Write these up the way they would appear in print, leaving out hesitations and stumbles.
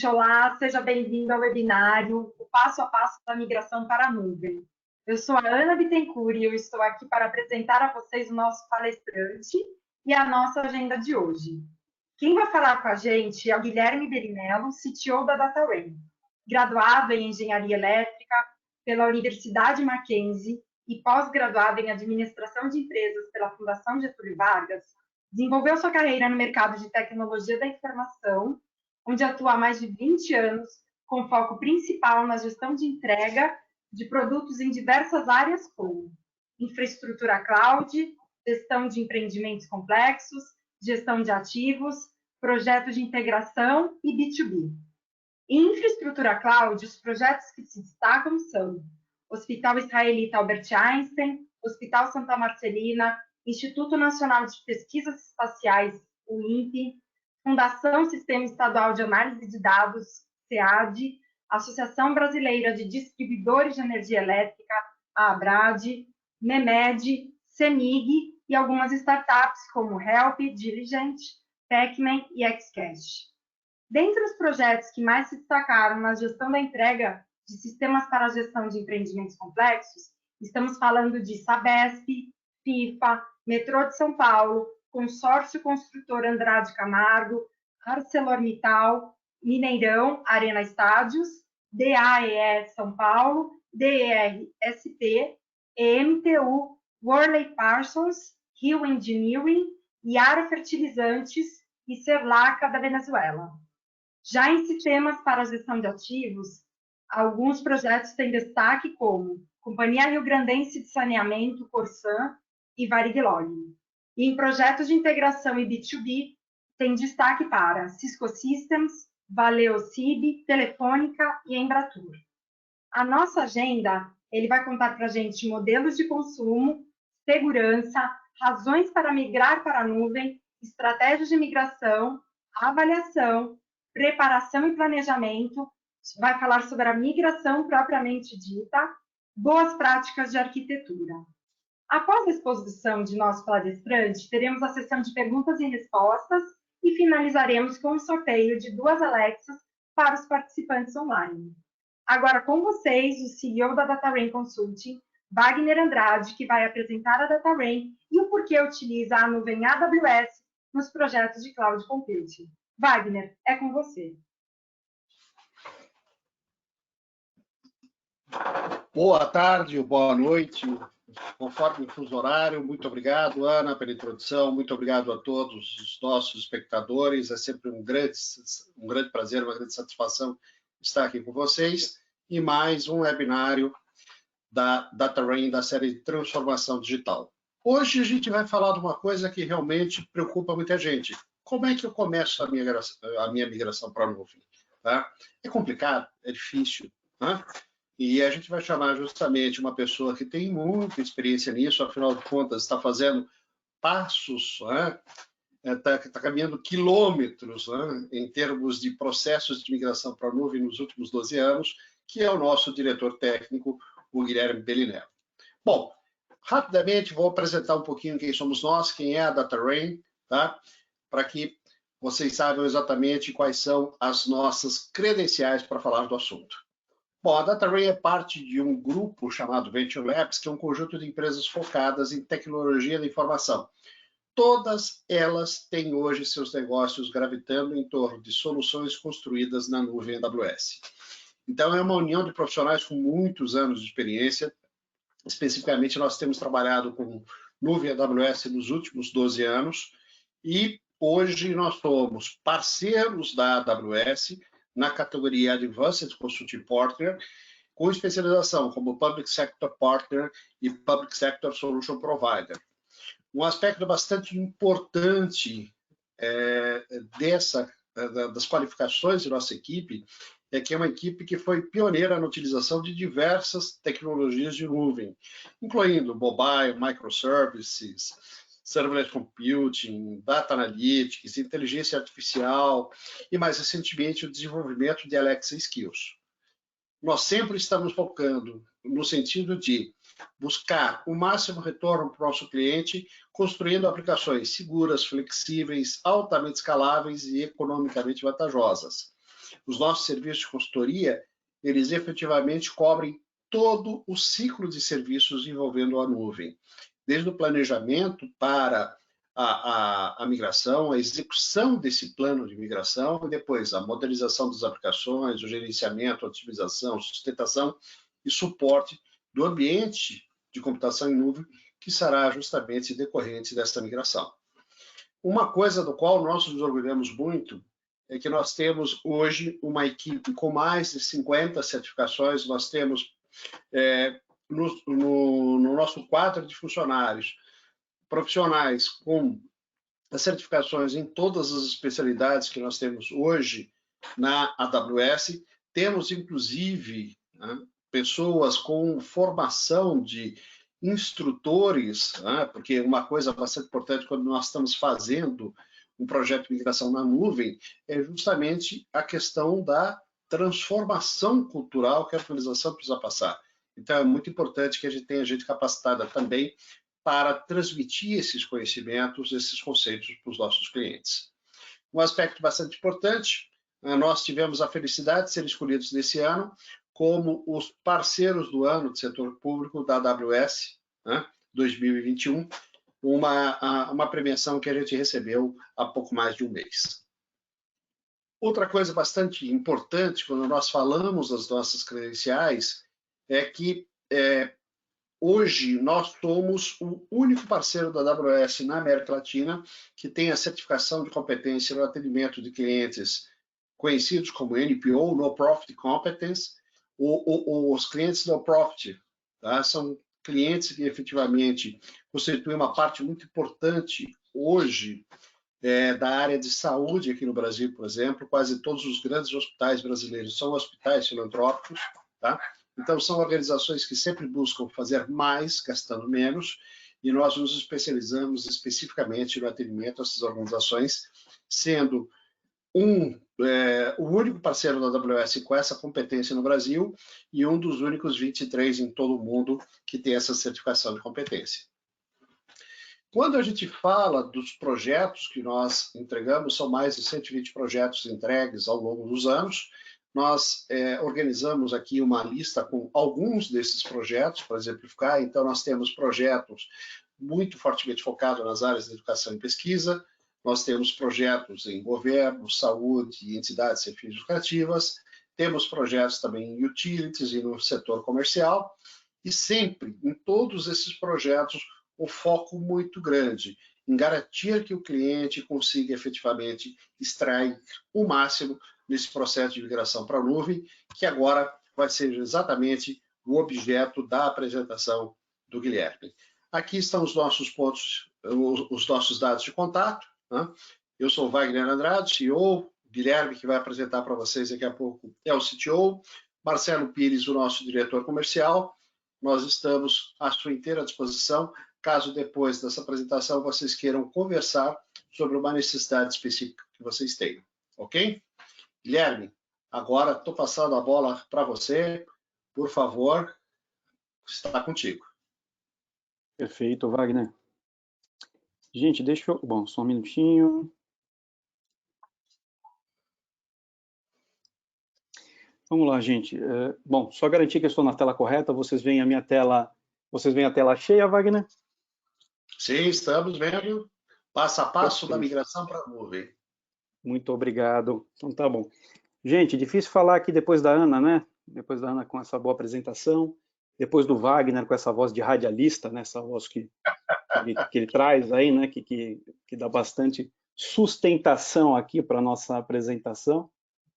Olá, seja bem-vindo ao webinário O Passo a Passo da Migração para a Nuvem. Eu sou a Ana Bittencourt e eu estou aqui para apresentar a vocês o nosso palestrante e a nossa agenda de hoje. Quem vai falar com a gente é o Guilherme Belinello, CTO da DataRain, graduado em Engenharia Elétrica pela Universidade Mackenzie e pós-graduado em Administração de Empresas pela Fundação Getúlio Vargas. Desenvolveu sua carreira no mercado de tecnologia da informação, onde atua há mais de 20 anos, com foco principal na gestão de entrega de produtos em diversas áreas como infraestrutura cloud, gestão de empreendimentos complexos, gestão de ativos, projetos de integração e B2B. Em infraestrutura cloud, os projetos que se destacam são Hospital Israelita Albert Einstein, Hospital Santa Marcelina, Instituto Nacional de Pesquisas Espaciais, o INPE, Fundação Sistema Estadual de Análise de Dados, SEAD, Associação Brasileira de Distribuidores de Energia Elétrica, a ABRAD, MEMED, CEMIG e algumas startups como Help, Diligent, Pacman e Xcash. Dentre os projetos que mais se destacaram na gestão da entrega de sistemas para a gestão de empreendimentos complexos, estamos falando de Sabesp, FIFA, Metrô de São Paulo, Consórcio Construtor Andrade Camargo, ArcelorMittal, Mineirão, Arena Estádios, DAEE São Paulo, DERSP, EMTU, Worley Parsons, Rio Engineering, Yara Fertilizantes e Serlaca da Venezuela. Já em sistemas para a gestão de ativos, alguns projetos têm destaque como Companhia Rio Grandense de Saneamento, Corsan e Varig Login. E em projetos de integração e B2B, tem destaque para Cisco Systems, Valeo Cib, Telefônica e Embratur. A nossa agenda, ele vai contar para a gente modelos de consumo, segurança, razões para migrar para a nuvem, estratégias de migração, avaliação, preparação e planejamento, vai falar sobre a migração propriamente dita, boas práticas de arquitetura. Após a exposição de nosso palestrante, teremos a sessão de perguntas e respostas e finalizaremos com um sorteio de 2 Alexas para os participantes online. Agora com vocês, o CEO da DataRain Consulting, Wagner Andrade, que vai apresentar a DataRain e o porquê utiliza a nuvem AWS nos projetos de Cloud Computing. Wagner, é com você. Boa tarde, boa noite, conforme o fuso horário. Muito obrigado, Ana, pela introdução. Muito obrigado a todos os nossos espectadores. É sempre um grande prazer, uma grande satisfação estar aqui com vocês. E mais um webinário da DataRain, da série de Transformação Digital. Hoje a gente vai falar de uma coisa que realmente preocupa muita gente. Como é que eu começo a minha migração para a nuvem? Tá? É complicado, é difícil, né? E a gente vai chamar justamente uma pessoa que tem muita experiência nisso, afinal de contas, está fazendo passos, está caminhando quilômetros, né, em termos de processos de migração para a nuvem nos últimos 12 anos, que é o nosso diretor técnico, o Guilherme Belinello. Bom, rapidamente vou apresentar um pouquinho quem somos nós, quem é a DataRain, tá? Para que vocês saibam exatamente quais são as nossas credenciais para falar do assunto. Bom, a DataRain é parte de um grupo chamado Venture Labs, que é um conjunto de empresas focadas em tecnologia da informação. Todas elas têm hoje seus negócios gravitando em torno de soluções construídas na nuvem AWS. Então, é uma união de profissionais com muitos anos de experiência. Especificamente, nós temos trabalhado com nuvem AWS nos últimos 12 anos e hoje nós somos parceiros da AWS na categoria Advanced Consulting Partner, com especialização como Public Sector Partner e Public Sector Solution Provider. Um aspecto bastante importante das qualificações de nossa equipe é que é uma equipe que foi pioneira na utilização de diversas tecnologias de nuvem, incluindo mobile, microservices, serverless computing, data analytics, inteligência artificial e, mais recentemente, o desenvolvimento de Alexa Skills. Nós sempre estamos focando no sentido de buscar o máximo retorno para o nosso cliente, construindo aplicações seguras, flexíveis, altamente escaláveis e economicamente vantajosas. os nossos serviços de consultoria, eles efetivamente cobrem todo o ciclo de serviços envolvendo a nuvem, desde o planejamento para a migração, a execução desse plano de migração, e depois a modernização das aplicações, o gerenciamento, a otimização, sustentação e suporte do ambiente de computação em nuvem, que será justamente decorrente desta migração. Uma coisa do qual nós nos orgulhamos muito é que nós temos hoje uma equipe com mais de 50 certificações, nós temos no nosso quadro de funcionários profissionais com as certificações em todas as especialidades que nós temos hoje na AWS. Temos, inclusive, né, pessoas com formação de instrutores, né, porque uma coisa bastante importante quando nós estamos fazendo um projeto de migração na nuvem é justamente a questão da transformação cultural que a organização precisa passar. Então, é muito importante que a gente tenha gente capacitada também para transmitir esses conhecimentos, esses conceitos para os nossos clientes. Um aspecto bastante importante, nós tivemos a felicidade de ser escolhidos nesse ano como os parceiros do ano do setor público da AWS, né, 2021, uma premiação que a gente recebeu há pouco mais de um mês. Outra coisa bastante importante quando nós falamos das nossas credenciais é que hoje nós somos o único parceiro da AWS na América Latina que tem a certificação de competência no atendimento de clientes conhecidos como NPO, No Profit Competence. Os clientes No Profit, tá? São clientes que efetivamente constituem uma parte muito importante hoje da área de saúde aqui no Brasil, por exemplo. Quase todos os grandes hospitais brasileiros são hospitais filantrópicos, tá? Então, são organizações que sempre buscam fazer mais, gastando menos, e nós nos especializamos especificamente no atendimento a essas organizações, sendo o único parceiro da AWS com essa competência no Brasil e um dos únicos 23 em todo o mundo que tem essa certificação de competência. Quando a gente fala dos projetos que nós entregamos, são mais de 120 projetos entregues ao longo dos anos. Nós organizamos aqui uma lista com alguns desses projetos, para exemplificar. Então, nós temos projetos muito fortemente focados nas áreas de educação e pesquisa, nós temos projetos em governo, saúde e entidades sem fins lucrativas, temos projetos também em utilities e no setor comercial, e sempre, em todos esses projetos, o foco muito grande em garantir que o cliente consiga efetivamente extrair o máximo nesse processo de migração para a nuvem, que agora vai ser exatamente o objeto da apresentação do Guilherme. Aqui estão os nossos pontos, os nossos dados de contato, né? Eu sou Wagner Andrade, CEO, Guilherme, que vai apresentar para vocês daqui a pouco, é o CTO, Marcelo Pires, o nosso diretor comercial. Nós estamos à sua inteira disposição, caso depois dessa apresentação vocês queiram conversar sobre uma necessidade específica que vocês tenham, ok? Guilherme, agora estou passando a bola para você, por favor, está contigo. Perfeito, Wagner. Gente, deixa eu... Bom, só um minutinho. Vamos lá, gente. Bom, só garantir que eu estou na tela correta. Vocês veem a minha tela... Vocês veem a tela cheia, Wagner? Sim, estamos vendo passo a passo Perfeito. da migração para a nuvem. Muito obrigado. Então tá bom. Gente, difícil falar aqui depois da Ana, né? Depois da Ana com essa boa apresentação. Depois do Wagner com essa voz de radialista, né? Essa voz que ele traz aí, né? Que dá bastante sustentação aqui para a nossa apresentação.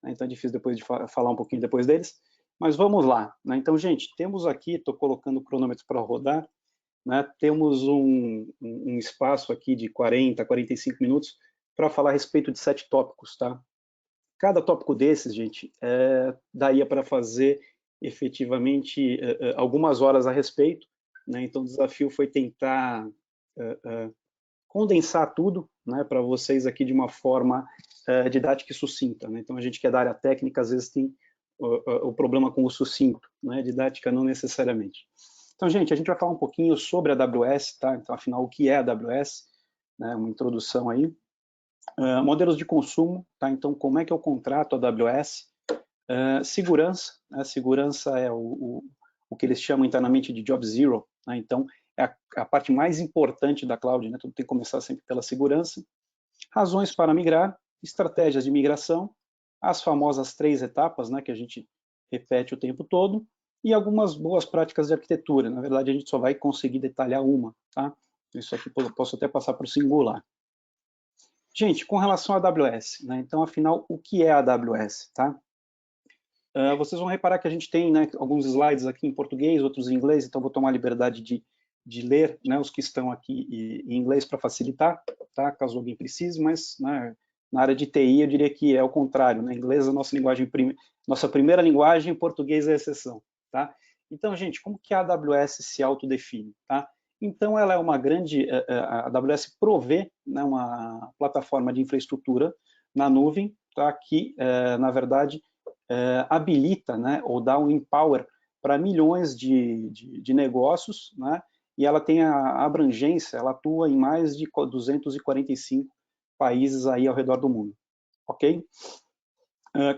Então é difícil depois de falar um pouquinho depois deles. Mas vamos lá, né? Então, gente, temos aqui, estou colocando o cronômetro para rodar, né? Temos um espaço aqui de 40, 45 minutos para falar a respeito de 7 tópicos, tá? Cada tópico desses, gente, daria para fazer efetivamente algumas horas a respeito, né? Então o desafio foi tentar condensar tudo, né, para vocês aqui de uma forma didática e sucinta, né? Então a gente que é da área técnica às vezes tem o problema com o sucinto, né? Didática não necessariamente. Então, gente, a gente vai falar um pouquinho sobre a AWS, tá? Então, afinal, o que é a AWS, né? Uma introdução aí. Modelos de consumo, tá? Então, como é que eu contrato a AWS? Segurança, né? Segurança é o que eles chamam internamente de Job Zero, né? Então, é a parte mais importante da cloud, né? Tudo tem que começar sempre pela segurança. Razões para migrar, estratégias de migração, as famosas 3 etapas, né, que a gente repete o tempo todo, e algumas boas práticas de arquitetura. Na verdade, a gente só vai conseguir detalhar uma, tá? Isso aqui eu posso até passar para o singular. Gente, com relação à AWS, né, então, afinal, o que é a AWS, tá? Vocês vão reparar que a gente tem, né, alguns slides aqui em português, outros em inglês, então vou tomar a liberdade de ler, né, os que estão aqui em inglês para facilitar, tá, caso alguém precise, mas, né, na área de TI eu diria que é o contrário, né, inglês é a nossa primeira linguagem, português é a exceção, tá? Então, gente, como que a AWS se autodefine, tá? Então, ela é uma grande, a AWS provê, né, uma plataforma de infraestrutura na nuvem, tá, que, na verdade, habilita, né, ou dá um empower para milhões de negócios, né, e ela tem a abrangência, ela atua em mais de 245 países aí ao redor do mundo, ok?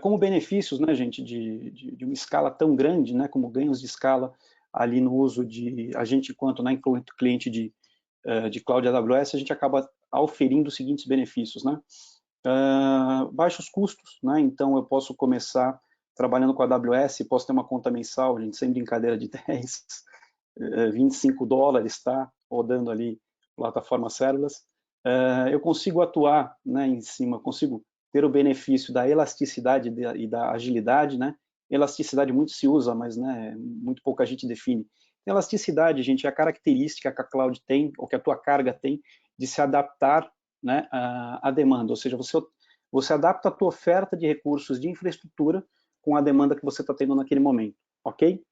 Como benefícios, né, gente, de uma escala tão grande, né, como ganhos de escala ali no uso de a gente, enquanto, né, enquanto cliente de cloud AWS, a gente acaba auferindo os seguintes benefícios, né? Baixos custos, né? Então eu posso começar trabalhando com a AWS, posso ter uma conta mensal, gente, sem brincadeira, de 10, 25 dólares, tá? Rodando ali plataformas serverless. Eu consigo atuar, né, em cima, consigo ter o benefício da elasticidade e da agilidade, né? Elasticidade muito se usa, mas, né, muito pouca gente define. Elasticidade, gente, é a característica que a cloud tem, ou que a tua carga tem, de se adaptar, né, a demanda, ou seja, você adapta a tua oferta de recursos de infraestrutura com a demanda que você está tendo naquele momento, ok?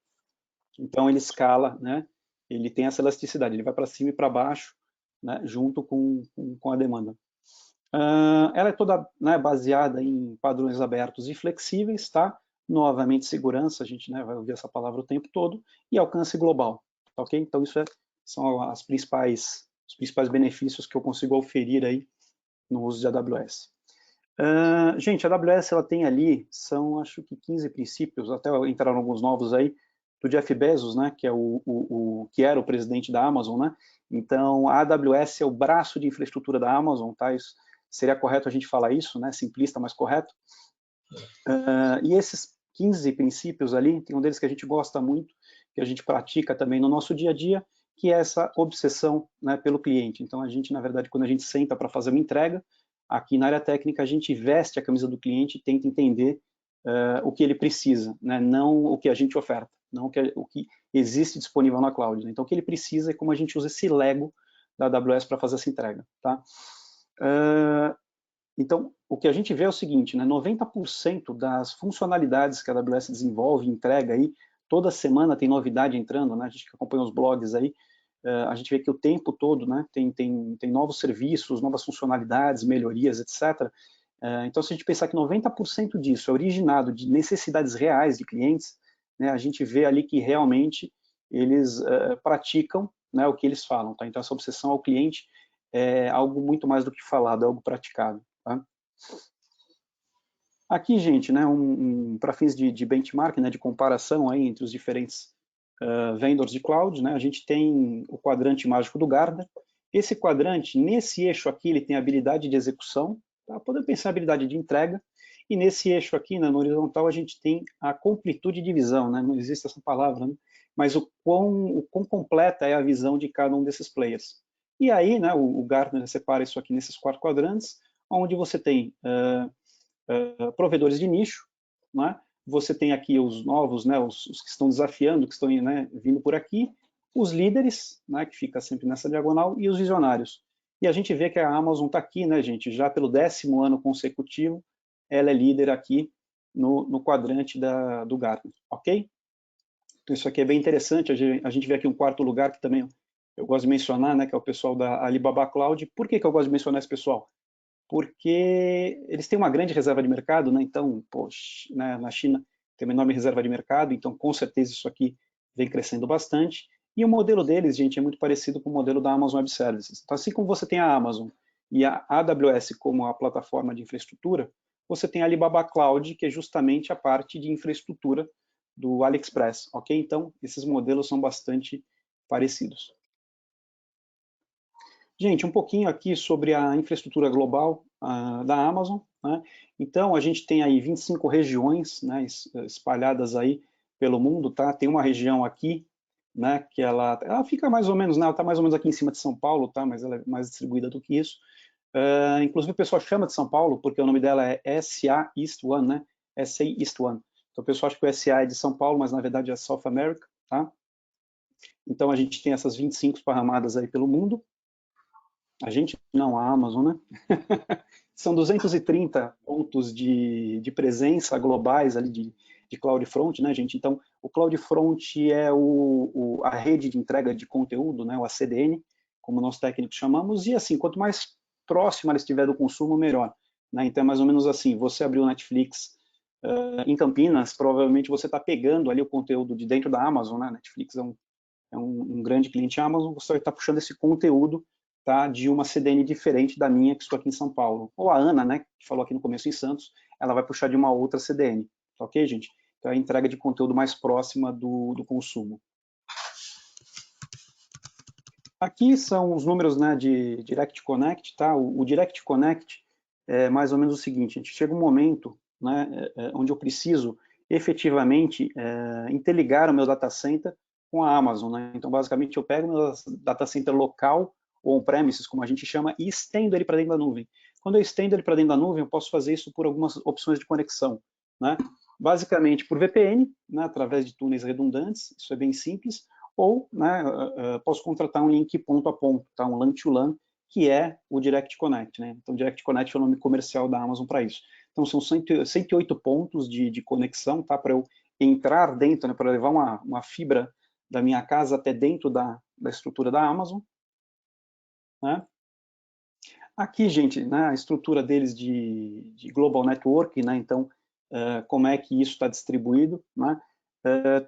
Então ele escala, né, ele tem essa elasticidade, ele vai para cima e para baixo, né, junto com a demanda. Ela é toda, né, baseada em padrões abertos e flexíveis, tá? Novamente segurança, a gente, né, vai ouvir essa palavra o tempo todo, e alcance global, ok? Então isso são os principais benefícios que eu consigo oferir aí no uso de AWS. Gente, a AWS ela tem ali, são acho que 15 princípios, até entraram alguns novos aí, do Jeff Bezos, né, que é que era o presidente da Amazon, né? Então a AWS é o braço de infraestrutura da Amazon, tá? Isso, seria correto a gente falar isso, né? Simplista, mas correto. E esses 15 princípios ali, tem um deles que a gente gosta muito, que a gente pratica também no nosso dia a dia, que é essa obsessão, né, pelo cliente. Então a gente, na verdade, quando a gente senta para fazer uma entrega, aqui na área técnica a gente veste a camisa do cliente e tenta entender o que ele precisa, né? Não o que a gente oferta, não o que existe disponível na cloud, né? Então o que ele precisa é como a gente usa esse Lego da AWS para fazer essa entrega, tá? Então, o que a gente vê é o seguinte, né, 90% das funcionalidades que a AWS desenvolve e entrega aí, toda semana tem novidade entrando, né, a gente que acompanha os blogs aí, a gente vê que o tempo todo, né, tem novos serviços, novas funcionalidades, melhorias, etc. Então, se a gente pensar que 90% disso é originado de necessidades reais de clientes, né, a gente vê ali que realmente eles praticam, né, o que eles falam, tá? Então, essa obsessão ao cliente é algo muito mais do que falado, é algo praticado. Tá? Aqui, gente, né, para fins de benchmark, né, de comparação aí entre os diferentes vendors de cloud, né, a gente tem o quadrante mágico do Gartner. Esse quadrante, nesse eixo aqui, ele tem habilidade de execução, tá? Podemos pensar em habilidade de entrega, e nesse eixo aqui, né, no horizontal, a gente tem a completude de visão, né, não existe essa palavra, né, mas o quão completa é a visão de cada um desses players. E aí, né, o Gartner separa isso aqui nesses 4 quadrantes, onde você tem provedores de nicho, né? Você tem aqui os novos, né, os que estão desafiando, que estão, né, vindo por aqui, os líderes, né, que fica sempre nessa diagonal, e os visionários. E a gente vê que a Amazon está aqui, né, gente, já pelo 10º ano consecutivo, ela é líder aqui no quadrante do Gartner, ok? Então isso aqui é bem interessante, a gente vê aqui um 4º lugar que também eu gosto de mencionar, né, que é o pessoal da Alibaba Cloud. Por que eu gosto de mencionar esse pessoal? Porque eles têm uma grande reserva de mercado, né? Então, poxa, né, na China tem uma enorme reserva de mercado, então com certeza isso aqui vem crescendo bastante. E o modelo deles, gente, é muito parecido com o modelo da Amazon Web Services. Então, assim como você tem a Amazon e a AWS como a plataforma de infraestrutura, você tem a Alibaba Cloud, que é justamente a parte de infraestrutura do AliExpress, ok? Então, esses modelos são bastante parecidos. Gente, um pouquinho aqui sobre a infraestrutura global da Amazon, né? Então, a gente tem aí 25 regiões, né, espalhadas aí pelo mundo, tá? Tem uma região aqui, né, que ela fica mais ou menos, né, ela está mais ou menos aqui em cima de São Paulo, tá? Mas ela é mais distribuída do que isso. Inclusive, o pessoal chama de São Paulo, porque o nome dela é SA East One, né? SA East One. Então, o pessoal acha que o SA é de São Paulo, mas na verdade é South America, tá? Então, a gente tem essas 25 esparramadas aí pelo mundo. A gente não, a Amazon, né? São 230 pontos de presença globais ali de CloudFront, né, gente? Então, o CloudFront é a rede de entrega de conteúdo, né, o ACDN, como nós técnicos chamamos, e assim, quanto mais próximo ela estiver do consumo, melhor. Né? Então, é mais ou menos assim, você abriu o Netflix em Campinas, provavelmente você está pegando ali o conteúdo de dentro da Amazon, né? Netflix é um grande cliente Amazon, você vai estar puxando esse conteúdo, tá, de uma CDN diferente da minha, que estou aqui em São Paulo. Ou a Ana, né, que falou aqui no começo em Santos, ela vai puxar de uma outra CDN. Tá ok, gente? Então, é a entrega de conteúdo mais próxima do consumo. Aqui são os números, né, de Direct Connect, tá? O Direct Connect é mais ou menos o seguinte, a gente chega um momento, né, onde eu preciso efetivamente interligar o meu data center com a Amazon, né? Então, basicamente, eu pego o meu data center local, ou on-premises, como a gente chama, e estendo ele para dentro da nuvem. Quando eu estendo ele para dentro da nuvem, eu posso fazer isso por algumas opções de conexão, né? Basicamente por VPN, né, através de túneis redundantes, isso é bem simples, ou, né, posso contratar um link ponto a ponto, tá? Um LAN to LAN, que é o Direct Connect, né? Então, Direct Connect é o nome comercial da Amazon para isso. Então, são 108 pontos de conexão, tá? Para eu entrar dentro, né, para levar uma fibra da minha casa até dentro da estrutura da Amazon. Né? Aqui, gente, né, a estrutura deles de Global Network, né, então, como é que isso está distribuído, né?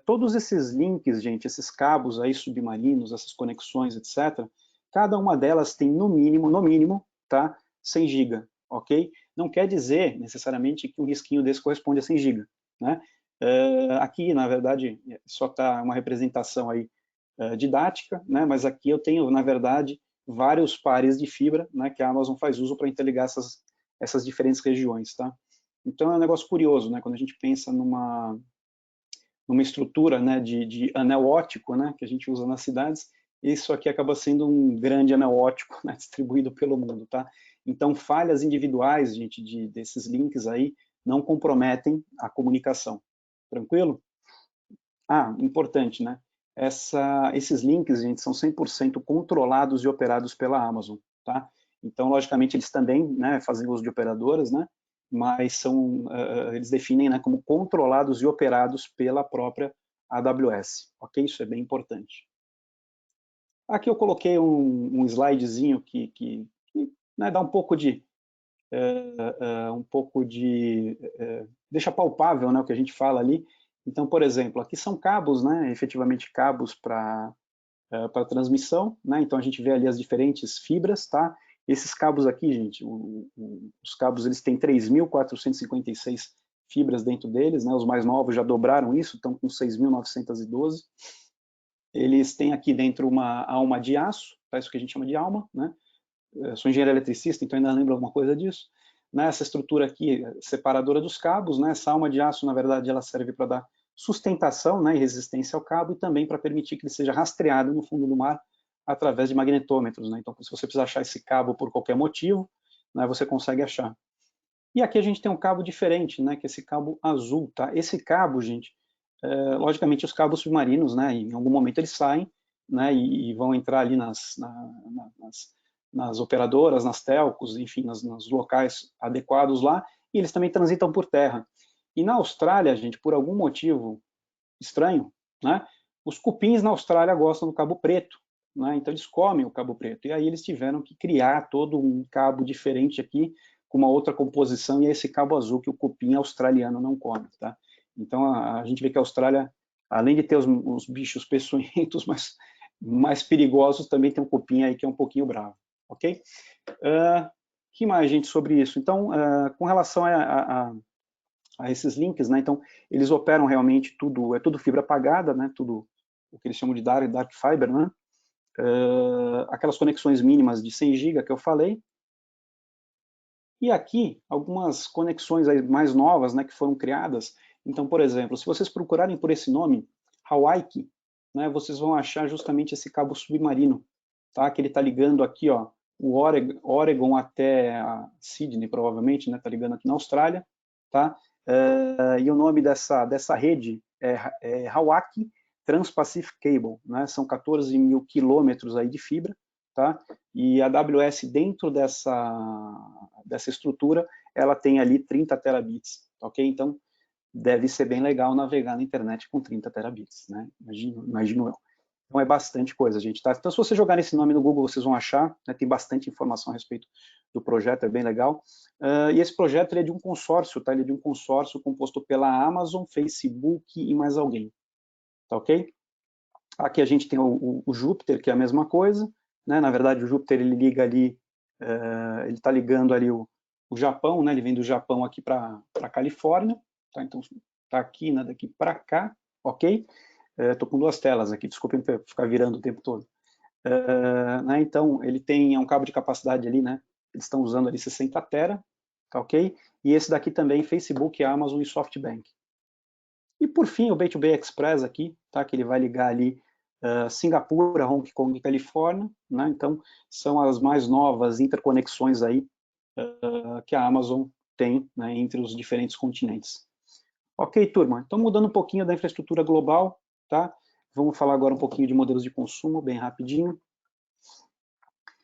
Todos esses links, gente, esses cabos aí submarinos, essas conexões, etc., cada uma delas tem no mínimo, tá, 100 GB, ok? Não quer dizer, necessariamente, que um risquinho desse corresponde a 100 GB, né? Aqui, na verdade, só está uma representação aí didática, né, mas aqui eu tenho, na verdade, vários pares de fibra, né, que a Amazon faz uso para interligar essas diferentes regiões, tá? Então é um negócio curioso, né, quando a gente pensa numa estrutura, né, de anel óptico, né, que a gente usa nas cidades, isso aqui acaba sendo um grande anel óptico, né, distribuído pelo mundo, tá? Então falhas individuais, gente, desses links aí não comprometem a comunicação. Tranquilo? Importante, né? Esses links, gente, são 100% controlados e operados pela Amazon, tá? Então, logicamente, eles também, né, fazem uso de operadoras, né? Mas eles definem, né, como controlados e operados pela própria AWS, ok? Isso é bem importante. Aqui eu coloquei um slidezinho que né, dá um pouco de deixa palpável, né, o que a gente fala ali. Então, por exemplo, aqui são cabos, né, efetivamente cabos para transmissão, né, então a gente vê ali as diferentes fibras, tá? Esses cabos aqui, gente, os cabos eles têm 3.456 fibras dentro deles, né, os mais novos já dobraram isso, estão com 6.912. Eles têm aqui dentro uma alma de aço, tá? Isso que a gente chama de alma, né? Eu sou engenheiro eletricista, então ainda lembro alguma coisa disso. Nessa estrutura aqui, separadora dos cabos, né? Essa alma de aço, na verdade, ela serve para dar sustentação, né, e resistência ao cabo e também para permitir que ele seja rastreado no fundo do mar através de magnetômetros, né? Então, se você precisar achar esse cabo por qualquer motivo, né, você consegue achar. E aqui a gente tem um cabo diferente, né, que é esse cabo azul, tá? Esse cabo, gente, logicamente os cabos submarinos, né, em algum momento eles saem, né, e vão entrar ali nas operadoras, nas telcos, enfim, nos locais adequados lá, e eles também transitam por terra. E na Austrália, gente, por algum motivo estranho, né, os cupins na Austrália gostam do cabo preto, né, então eles comem o cabo preto, e aí eles tiveram que criar todo um cabo diferente aqui, com uma outra composição, e é esse cabo azul que o cupim australiano não come, tá? Então a gente vê que a Austrália, além de ter os bichos peçonhentos mais perigosos, também tem um cupim aí que é um pouquinho bravo, ok? que mais, gente, sobre isso? Então, com relação a esses links, né, então, eles operam realmente tudo, é tudo fibra pagada, né, tudo o que eles chamam de dark fiber, né, aquelas conexões mínimas de 100 GB que eu falei, e aqui, algumas conexões aí mais novas, né, que foram criadas. Então, por exemplo, se vocês procurarem por esse nome, Hawaii, né, vocês vão achar justamente esse cabo submarino, tá? Que ele está ligando aqui, ó, o Oregon até a Sydney, provavelmente, né? Está ligando aqui na Austrália, tá? E o nome dessa rede é Hawaii Trans-Pacific Cable, né? São 14 mil quilômetros aí de fibra, tá? E a AWS dentro dessa estrutura, ela tem ali 30 terabits, ok? Então, deve ser bem legal navegar na internet com 30 terabits, né? Imagino eu. Então, é bastante coisa, gente, tá? Então, se você jogar esse nome no Google, vocês vão achar, né? Tem bastante informação a respeito do projeto, é bem legal. E esse projeto, ele é de um consórcio, tá? Ele é de um consórcio composto pela Amazon, Facebook e mais alguém, tá ok? Aqui a gente tem o Júpiter, que é a mesma coisa, né? Na verdade, o Júpiter, ele liga ali, ele está ligando ali o Japão, né? Ele vem do Japão aqui para a Califórnia, tá? Então, está aqui, né? Daqui para cá, ok? Estou com duas telas aqui, desculpem ficar virando o tempo todo. Né? Então, ele tem um cabo de capacidade ali, né? Eles estão usando ali 60 tera, tá ok? E esse daqui também, Facebook, Amazon e SoftBank. E por fim, o B2B Express aqui, tá? Que ele vai ligar ali Singapura, Hong Kong e Califórnia, né? Então, são as mais novas interconexões aí que a Amazon tem, né, entre os diferentes continentes. Ok, turma, então mudando um pouquinho da infraestrutura global, tá? Vamos falar agora um pouquinho de modelos de consumo, bem rapidinho.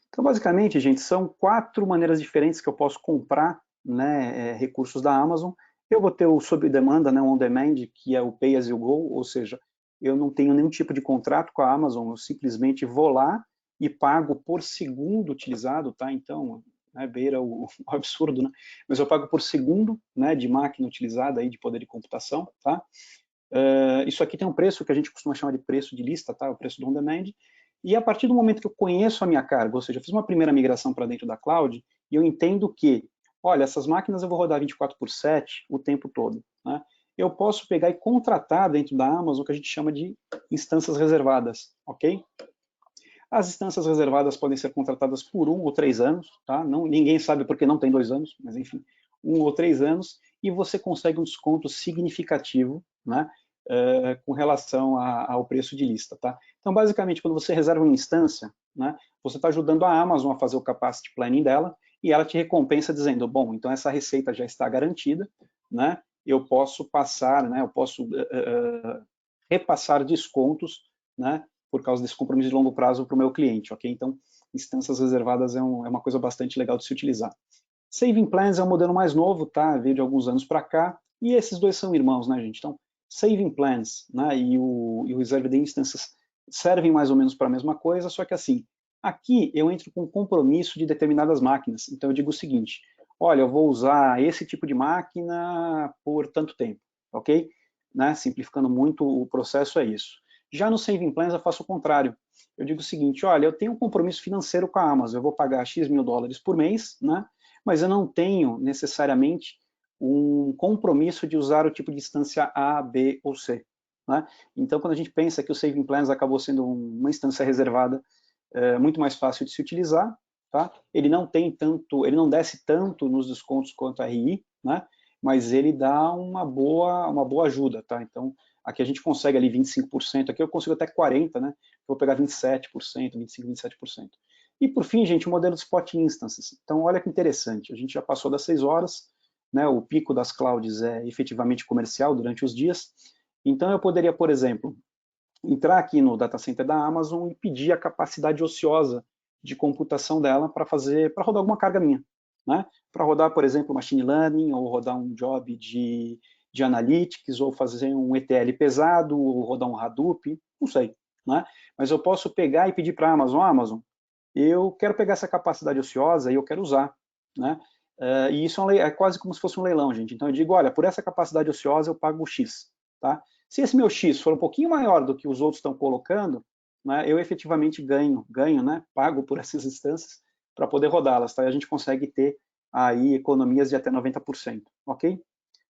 Então, basicamente, gente, são 4 maneiras diferentes que eu posso comprar, né, recursos da Amazon. Eu vou ter o sob demanda, né, o on demand, que é o pay as you go, ou seja, eu não tenho nenhum tipo de contrato com a Amazon, eu simplesmente vou lá e pago por segundo utilizado, tá? Então, né, beira o absurdo, né? Mas eu pago por segundo, né, de máquina utilizada aí, de poder de computação, tá? Isso aqui tem um preço que a gente costuma chamar de preço de lista, tá? O preço do on demand. E a partir do momento que eu conheço a minha carga, ou seja, eu fiz uma primeira migração para dentro da cloud, e eu entendo que, olha, essas máquinas eu vou rodar 24/7 o tempo todo, né? Eu posso pegar e contratar dentro da Amazon o que a gente chama de instâncias reservadas, ok? As instâncias reservadas podem ser contratadas por 1 ou 3 anos, tá? Ninguém sabe porque não tem 2 anos, mas enfim, 1 ou 3 anos, e você consegue um desconto significativo, né? Com relação ao preço de lista, tá? Então, basicamente, quando você reserva uma instância, né, você está ajudando a Amazon a fazer o capacity planning dela, e ela te recompensa dizendo, bom, então essa receita já está garantida, né? Eu posso passar, né? Eu posso repassar descontos, né? Por causa desse compromisso de longo prazo para o meu cliente, ok? Então, instâncias reservadas é uma coisa bastante legal de se utilizar. Saving Plans é um modelo mais novo, tá? Veio de alguns anos para cá, e esses dois são irmãos, né, gente? Então, Saving Plans, né, e o Reserved Instances servem mais ou menos para a mesma coisa, só que assim, aqui eu entro com compromisso de determinadas máquinas. Então, eu digo o seguinte, olha, eu vou usar esse tipo de máquina por tanto tempo, ok? Né? Simplificando muito o processo, é isso. Já no Saving Plans eu faço o contrário. Eu digo o seguinte, olha, eu tenho um compromisso financeiro com a Amazon, eu vou pagar X mil dólares por mês, né? Mas eu não tenho necessariamente um compromisso de usar o tipo de instância A, B ou C, né? Então, quando a gente pensa que o Saving Plans acabou sendo uma instância reservada muito mais fácil de se utilizar, tá? Ele não desce tanto nos descontos quanto a RI, né? Mas ele dá uma boa ajuda, tá? Então, aqui a gente consegue ali 25%, aqui eu consigo até 40%, né? Vou pegar 27%, 25%, 27%. E por fim, gente, o modelo de Spot Instances. Então, olha que interessante, a gente já passou das 6 horas, né? O pico das clouds é efetivamente comercial durante os dias. Então, eu poderia, por exemplo, entrar aqui no data center da Amazon e pedir a capacidade ociosa de computação dela para rodar alguma carga minha, né? Para rodar, por exemplo, machine learning, ou rodar um job de analytics, ou fazer um ETL pesado, ou rodar um Hadoop, não sei, né? Mas eu posso pegar e pedir para a Amazon, eu quero pegar essa capacidade ociosa e eu quero usar, né? E isso é quase como se fosse um leilão, gente. Então eu digo, olha, por essa capacidade ociosa eu pago o X, tá? Se esse meu X for um pouquinho maior do que os outros estão colocando, né, eu efetivamente ganho, né? Pago por essas instâncias para poder rodá-las, tá? E a gente consegue ter aí economias de até 90%, ok?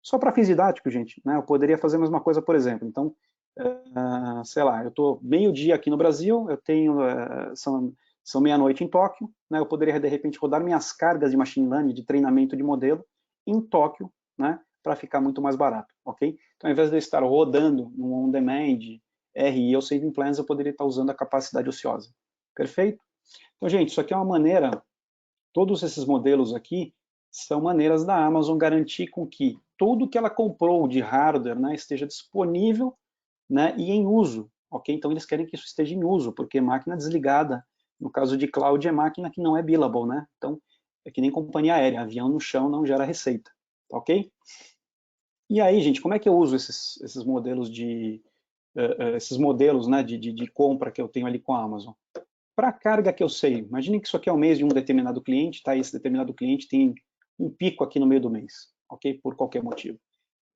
Só para fins didáticos, gente, né? Eu poderia fazer a mesma coisa, por exemplo. Então, sei lá, eu estou meio-dia aqui no Brasil, eu tenho, são meia-noite em Tóquio, né? Eu poderia, de repente, rodar minhas cargas de machine learning, de treinamento de modelo, em Tóquio, né? Para ficar muito mais barato, ok? Então, ao invés de eu estar rodando no on-demand, RI ou saving plans, eu poderia estar usando a capacidade ociosa. Perfeito? Então, gente, isso aqui é uma maneira, todos esses modelos aqui são maneiras da Amazon garantir com que tudo que ela comprou de hardware, né, esteja disponível, né, e em uso, ok? Então eles querem que isso esteja em uso, porque máquina desligada, no caso de cloud, é máquina que não é billable, né? Então é que nem companhia aérea, avião no chão não gera receita, ok? E aí, gente, como é que eu uso esses modelos né, de compra que eu tenho ali com a Amazon? Para a carga que eu sei, imagine que isso aqui é o mês de um determinado cliente, tá? Esse determinado cliente tem um pico aqui no meio do mês, ok? Por qualquer motivo,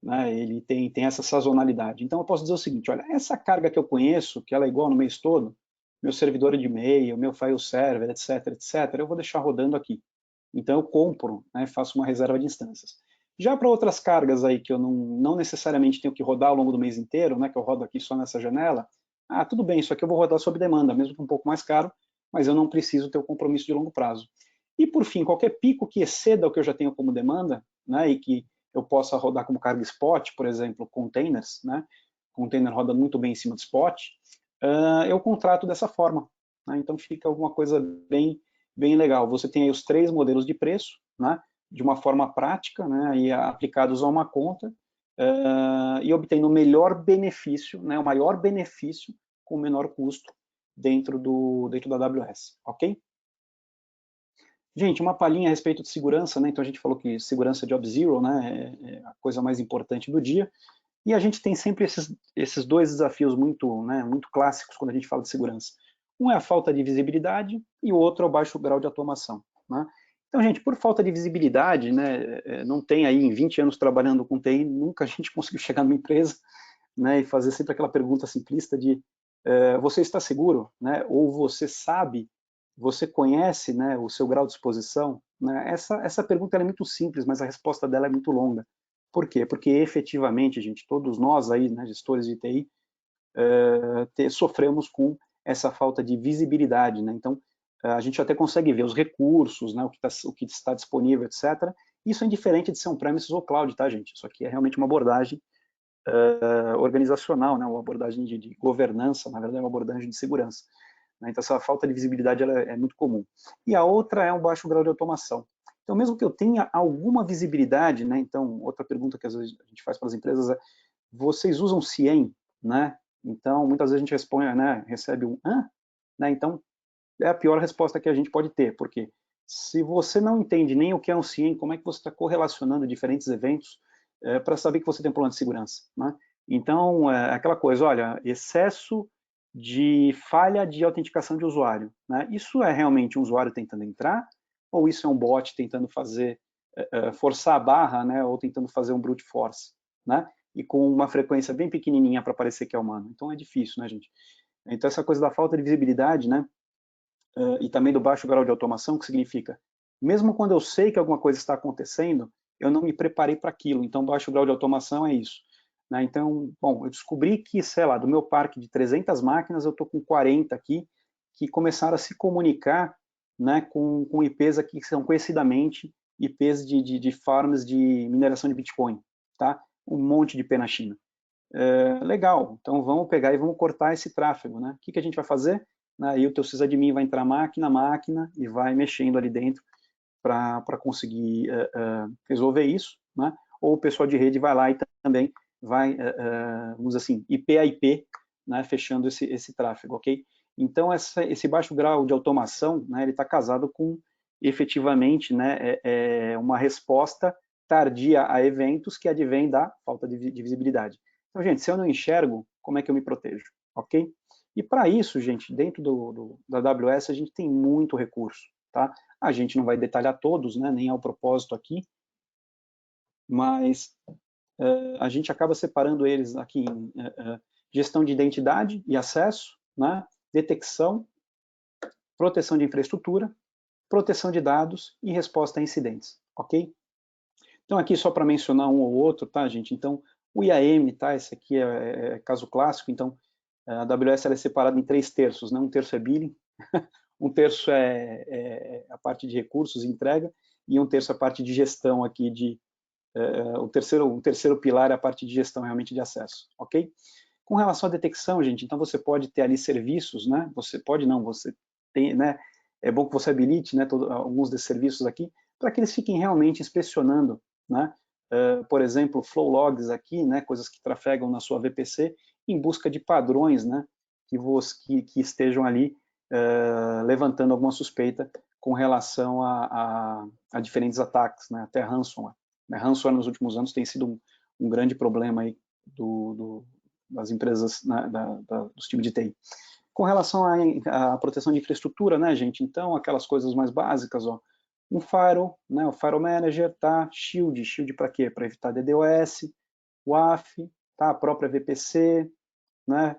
né? Ele tem essa sazonalidade. Então eu posso dizer o seguinte, olha, essa carga que eu conheço, que ela é igual no mês todo, meu servidor de e-mail, meu file server, etc, etc, eu vou deixar rodando aqui. Então eu compro, né, faço uma reserva de instâncias. Já para outras cargas aí que eu não necessariamente tenho que rodar ao longo do mês inteiro, né, que eu rodo aqui só nessa janela, tudo bem, isso aqui eu vou rodar sob demanda, mesmo que um pouco mais caro, mas eu não preciso ter o compromisso de longo prazo. E por fim, qualquer pico que exceda o que eu já tenho como demanda, né, e que eu possa rodar como carga spot, por exemplo, containers, né, container roda muito bem em cima do spot, eu contrato dessa forma, né, então fica alguma coisa bem legal. Você tem aí os 3 modelos de preço, né, de uma forma prática, né, e aplicados a uma conta, e obtendo o melhor benefício, né, o maior benefício com o menor custo dentro da AWS, ok? Gente, uma palhinha a respeito de segurança, né, então a gente falou que segurança Job Zero, né, é a coisa mais importante do dia, e a gente tem sempre esses 2 desafios muito, né, muito clássicos quando a gente fala de segurança. Um é a falta de visibilidade e o outro é o baixo grau de automação, né? Então, gente, por falta de visibilidade, né, não tem aí em 20 anos trabalhando com TI, nunca a gente conseguiu chegar numa empresa, né, e fazer sempre aquela pergunta simplista de você está seguro, né, ou você sabe, você conhece, né, o seu grau de exposição, né? Essa pergunta é muito simples, mas a resposta dela é muito longa. Por quê? Porque efetivamente, gente, todos nós aí, né, gestores de TI, sofremos com essa falta de visibilidade, né? Então, a gente até consegue ver os recursos, né, o que está disponível, etc. Isso é indiferente de ser on-premises ou cloud, tá, gente? Isso aqui é realmente uma abordagem organizacional, né, uma abordagem de governança, na verdade é uma abordagem de segurança. Né? Então, essa falta de visibilidade ela é muito comum. E a outra é um baixo grau de automação. Então, mesmo que eu tenha alguma visibilidade, né, então, outra pergunta que às vezes a gente faz para as empresas é, vocês usam CIEM, né? Então, muitas vezes a gente responde, né, recebe um né? Então, é a pior resposta que a gente pode ter, porque se você não entende nem o que é um CIEM, como é que você está correlacionando diferentes eventos para saber que você tem um problema de segurança, né? Então, aquela coisa, olha, excesso de falha de autenticação de usuário, né? Isso é realmente um usuário tentando entrar, ou isso é um bot tentando fazer, forçar a barra, né, ou tentando fazer um brute force, né? E com uma frequência bem pequenininha para parecer que é humano. Então é difícil, né, gente? Então essa coisa da falta de visibilidade, né, e também do baixo grau de automação, que significa, mesmo quando eu sei que alguma coisa está acontecendo, eu não me preparei para aquilo. Então baixo grau de automação é isso. Né? Então, bom, eu descobri que, sei lá, do meu parque de 300 máquinas, eu estou com 40 aqui, que começaram a se comunicar, né, com IPs aqui que são conhecidamente IPs de farms de mineração de Bitcoin, tá? Um monte de IP na China. Legal, então vamos pegar e vamos cortar esse tráfego, né? O que a gente vai fazer? Aí o teu sysadmin vai entrar máquina a máquina e vai mexendo ali dentro para conseguir resolver isso, né? Ou o pessoal de rede vai lá e também vai, vamos dizer assim, IP a IP, né, fechando esse tráfego, ok? Então, esse baixo grau de automação, né, ele está casado com, efetivamente, né, uma resposta tardia a eventos que advém da falta de visibilidade. Então, gente, se eu não enxergo, como é que eu me protejo, ok? E para isso, gente, dentro da AWS, a gente tem muito recurso, tá? A gente não vai detalhar todos, né, nem ao propósito aqui, mas a gente acaba separando eles aqui em gestão de identidade e acesso, né, detecção, proteção de infraestrutura, proteção de dados e resposta a incidentes, ok? Então, aqui só para mencionar um ou outro, tá, gente? Então, o IAM, tá? Esse aqui é caso clássico, então, a AWS ela é separada em 3 terços, né? Um terço é billing, um terço é a parte de recursos e entrega, e um terço é a parte de gestão aqui, o terceiro pilar é a parte de gestão realmente de acesso, ok? Com relação à detecção, gente, então você pode ter ali serviços, né? Você pode não, você tem, né? É bom que você habilite, né? Alguns desses serviços aqui, para que eles fiquem realmente inspecionando, né? Por exemplo, flow logs aqui, né? Coisas que trafegam na sua VPC em busca de padrões, né? Que estejam ali levantando alguma suspeita com relação a diferentes ataques, né? Até ransomware. Ransomware nos últimos anos tem sido um grande problema aí das empresas, né, dos times de TI. Com relação à proteção de infraestrutura, né, gente? Então, aquelas coisas mais básicas, ó, um firewall, né, o Firewall Manager, tá? Shield para quê? Para evitar DDoS, WAF, tá? A própria VPC, né?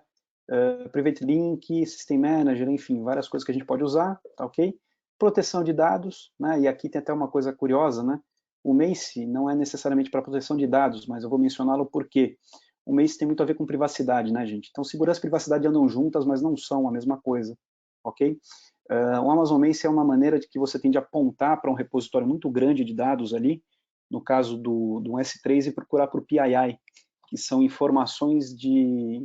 Private Link, System Manager, enfim, várias coisas que a gente pode usar, tá ok? Proteção de dados, né? E aqui tem até uma coisa curiosa, né? O Mace não é necessariamente para proteção de dados, mas eu vou mencioná-lo porque o Mace tem muito a ver com privacidade, né, gente? Então, segurança e privacidade andam juntas, mas não são a mesma coisa, ok? O Amazon Mace é uma maneira de que você tem de apontar para um repositório muito grande de dados ali, no caso do S3, e procurar por PII, que são informações de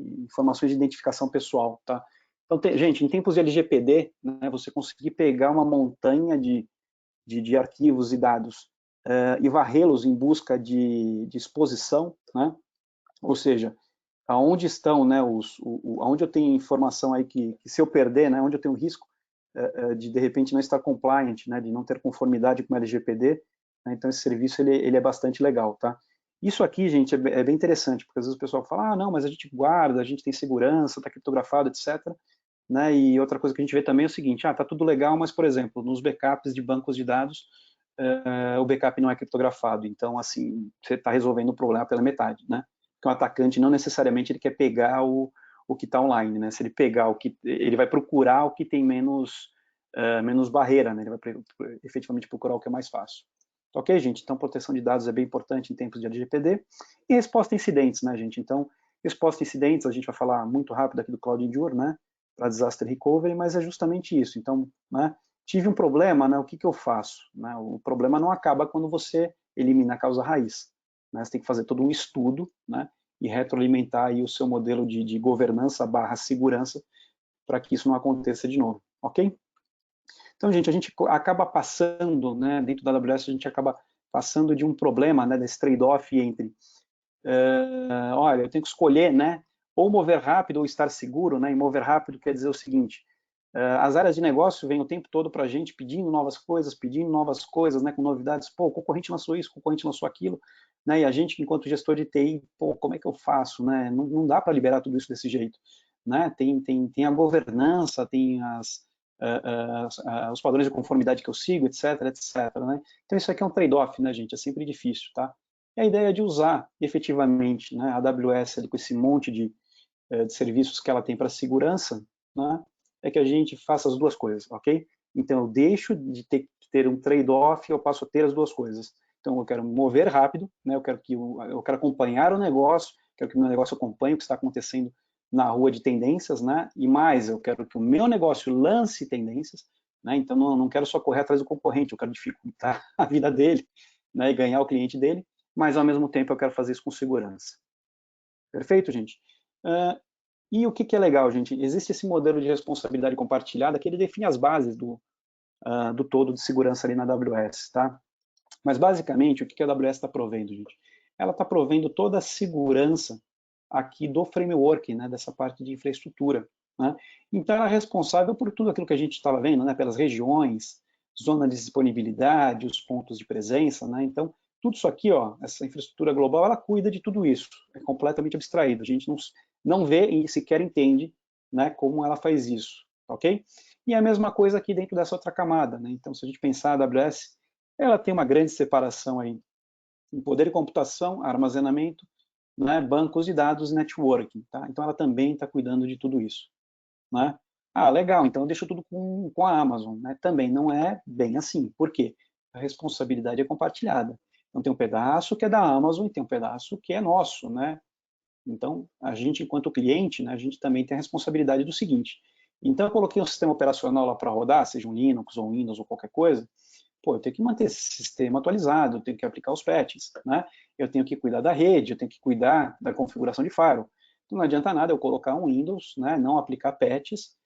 identificação pessoal, tá? Então, gente, em tempos de LGPD, né, você conseguir pegar uma montanha de arquivos e dados e varrê-los em busca de exposição, né? Ou seja, aonde estão, né, aonde eu tenho informação aí que se eu perder, né, onde eu tenho risco de repente não estar compliant, né, de não ter conformidade com o LGPD, né, então esse serviço ele é bastante legal, tá? Isso aqui, gente, é bem interessante, porque às vezes o pessoal fala, não, mas a gente guarda, a gente tem segurança, está criptografado, etc. Né? E outra coisa que a gente vê também é o seguinte, tá tudo legal, mas, por exemplo, nos backups de bancos de dados, o backup não é criptografado, então, assim, você está resolvendo o problema pela metade, né? Porque o atacante não necessariamente ele quer pegar o que está online, né? Se ele pegar ele vai procurar o que tem menos barreira, né? Ele vai efetivamente procurar o que é mais fácil. Ok, gente? Então, proteção de dados é bem importante em tempos de LGPD. E resposta a incidentes, né, gente? Então, resposta a incidentes, a gente vai falar muito rápido aqui do Cloud Endure, né? Para disaster recovery, mas é justamente isso. Então, né? Tive um problema, né? O que eu faço? Né? O problema não acaba quando você elimina a causa raiz. Né? Você tem que fazer todo um estudo, né? E retroalimentar aí o seu modelo de governança / segurança para que isso não aconteça de novo, ok? Então, gente, a gente acaba passando, né, dentro da AWS, a gente acaba passando de um problema, né, desse trade-off entre, olha, eu tenho que escolher, né, ou mover rápido ou estar seguro, né, e mover rápido quer dizer o seguinte, as áreas de negócio vêm o tempo todo para a gente pedindo novas coisas, né, com novidades, pô, o concorrente lançou isso, o concorrente lançou aquilo, né, e a gente, enquanto gestor de TI, pô, como é que eu faço, né, não dá para liberar tudo isso desse jeito, né, tem a governança, tem os padrões de conformidade que eu sigo, etc, né, então isso aqui é um trade-off, né, gente, é sempre difícil, tá, e a ideia é de usar, efetivamente, né, a AWS ali, com esse monte de serviços que ela tem para segurança, né, é que a gente faça as duas coisas, ok? Então, eu deixo de ter um trade-off, eu passo a ter as duas coisas. Então, eu quero mover rápido, né? Eu quero acompanhar o negócio, quero que o meu negócio acompanhe o que está acontecendo na rua de tendências, né? E mais, eu quero que o meu negócio lance tendências, né? Então, não quero só correr atrás do concorrente, eu quero dificultar a vida dele, né? E ganhar o cliente dele, mas, ao mesmo tempo, eu quero fazer isso com segurança. Perfeito, gente? E o que é legal, gente? Existe esse modelo de responsabilidade compartilhada que ele define as bases do todo de segurança ali na AWS, tá? Mas, basicamente, o que a AWS está provendo, gente? Ela está provendo toda a segurança aqui do framework, né, dessa parte de infraestrutura, né? Então, ela é responsável por tudo aquilo que a gente estava vendo, né, pelas regiões, zona de disponibilidade, os pontos de presença, né? Então, tudo isso aqui, ó, essa infraestrutura global, ela cuida de tudo isso, é completamente abstraído, a gente não vê e sequer entende, né, como ela faz isso, ok? E a mesma coisa aqui dentro dessa outra camada, né? Então, se a gente pensar a AWS, ela tem uma grande separação aí em poder de computação, armazenamento, né, bancos de dados e networking, tá? Então, ela também está cuidando de tudo isso, né? Ah, legal, então eu deixo tudo com a Amazon, né? Também não é bem assim. Por quê? A responsabilidade é compartilhada. Então tem um pedaço que é da Amazon e tem um pedaço que é nosso, né? Então, a gente, enquanto cliente, né, a gente também tem a responsabilidade do seguinte. Então, eu coloquei um sistema operacional lá para rodar, seja um Linux ou um Windows ou qualquer coisa, pô, eu tenho que manter esse sistema atualizado, eu tenho que aplicar os patches, né? Eu tenho que cuidar da rede, eu tenho que cuidar da configuração de firewall. Então, não adianta nada eu colocar um Windows, né, não aplicar patches,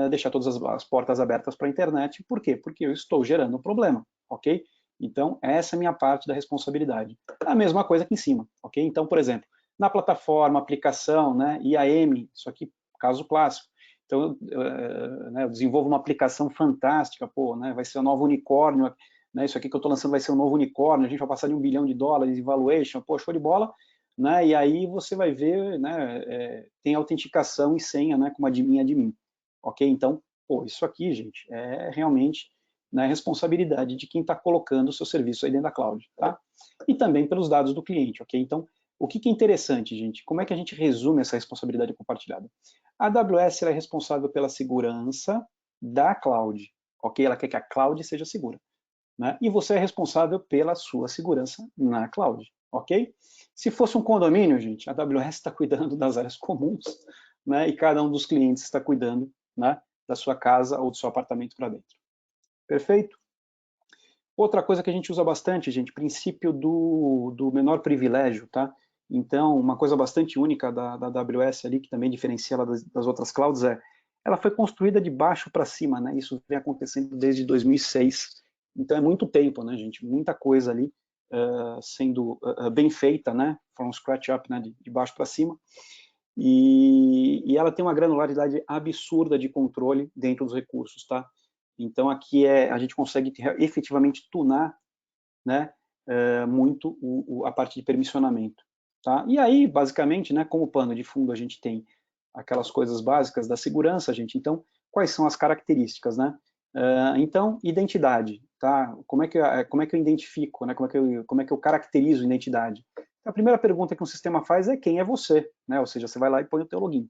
deixar todas as portas abertas para a internet. Por quê? Porque eu estou gerando um problema, ok? Então, essa é a minha parte da responsabilidade. A mesma coisa aqui em cima, ok? Então, por exemplo, na plataforma, aplicação, né, IAM, isso aqui, caso clássico. Então, eu desenvolvo uma aplicação fantástica, pô, né, vai ser o novo unicórnio, né, isso aqui que eu estou lançando vai ser o novo unicórnio, a gente vai passar de $1 bilhão em valuation, pô, show de bola, né, e aí você vai ver, né, tem autenticação e senha, né, como admin, ok? Então, pô, isso aqui, gente, é realmente, né, responsabilidade de quem está colocando o seu serviço aí dentro da cloud, tá? E também pelos dados do cliente, ok? Então, o que é interessante, gente? Como é que a gente resume essa responsabilidade compartilhada? A AWS é responsável pela segurança da cloud, ok? Ela quer que a cloud seja segura, né? E você é responsável pela sua segurança na cloud, ok? Se fosse um condomínio, gente, a AWS está cuidando das áreas comuns, né? E cada um dos clientes está cuidando, né, da sua casa ou do seu apartamento para dentro. Perfeito? Outra coisa que a gente usa bastante, gente, princípio do menor privilégio, tá? Então, uma coisa bastante única da AWS ali, que também diferencia ela das outras clouds, ela foi construída de baixo para cima, né? Isso vem acontecendo desde 2006. Então, é muito tempo, né, gente? Muita coisa ali sendo bem feita, né? From scratch up, né? De baixo para cima. E ela tem uma granularidade absurda de controle dentro dos recursos, tá? Então, aqui a gente consegue efetivamente tunar, né, muito a parte de permissionamento. Tá? E aí, basicamente, né, como pano de fundo, a gente tem aquelas coisas básicas da segurança, gente. Então, quais são as características? Né? Então, identidade. Tá? Como é que eu identifico? Né? Como é que eu caracterizo identidade? A primeira pergunta que um sistema faz é quem é você? Né? Ou seja, você vai lá e põe o teu login.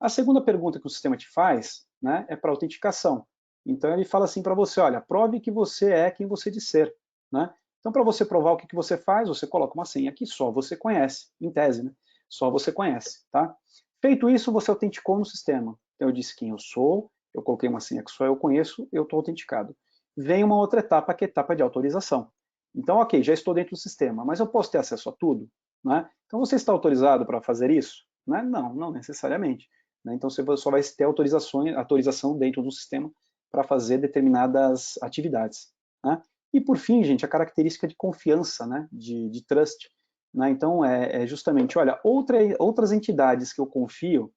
A segunda pergunta que o sistema te faz, né, é para autenticação. Então ele fala assim para você, olha, prove que você é quem você disser, né? Então para você provar o que você faz, você coloca uma senha que só você conhece, em tese, né? Só você conhece, tá? Feito isso, você autenticou no sistema. Então eu disse quem eu sou, eu coloquei uma senha que só eu conheço, eu estou autenticado. Vem uma outra etapa, que é a etapa de autorização. Então, ok, já estou dentro do sistema, mas eu posso ter acesso a tudo, né? Então você está autorizado para fazer isso? Né? Não, não necessariamente. Né? Então você só vai ter autorização dentro do sistema para fazer determinadas atividades. Né? E por fim, gente, a característica de confiança, né? de trust. Né? Então é justamente, olha, outras entidades que eu confio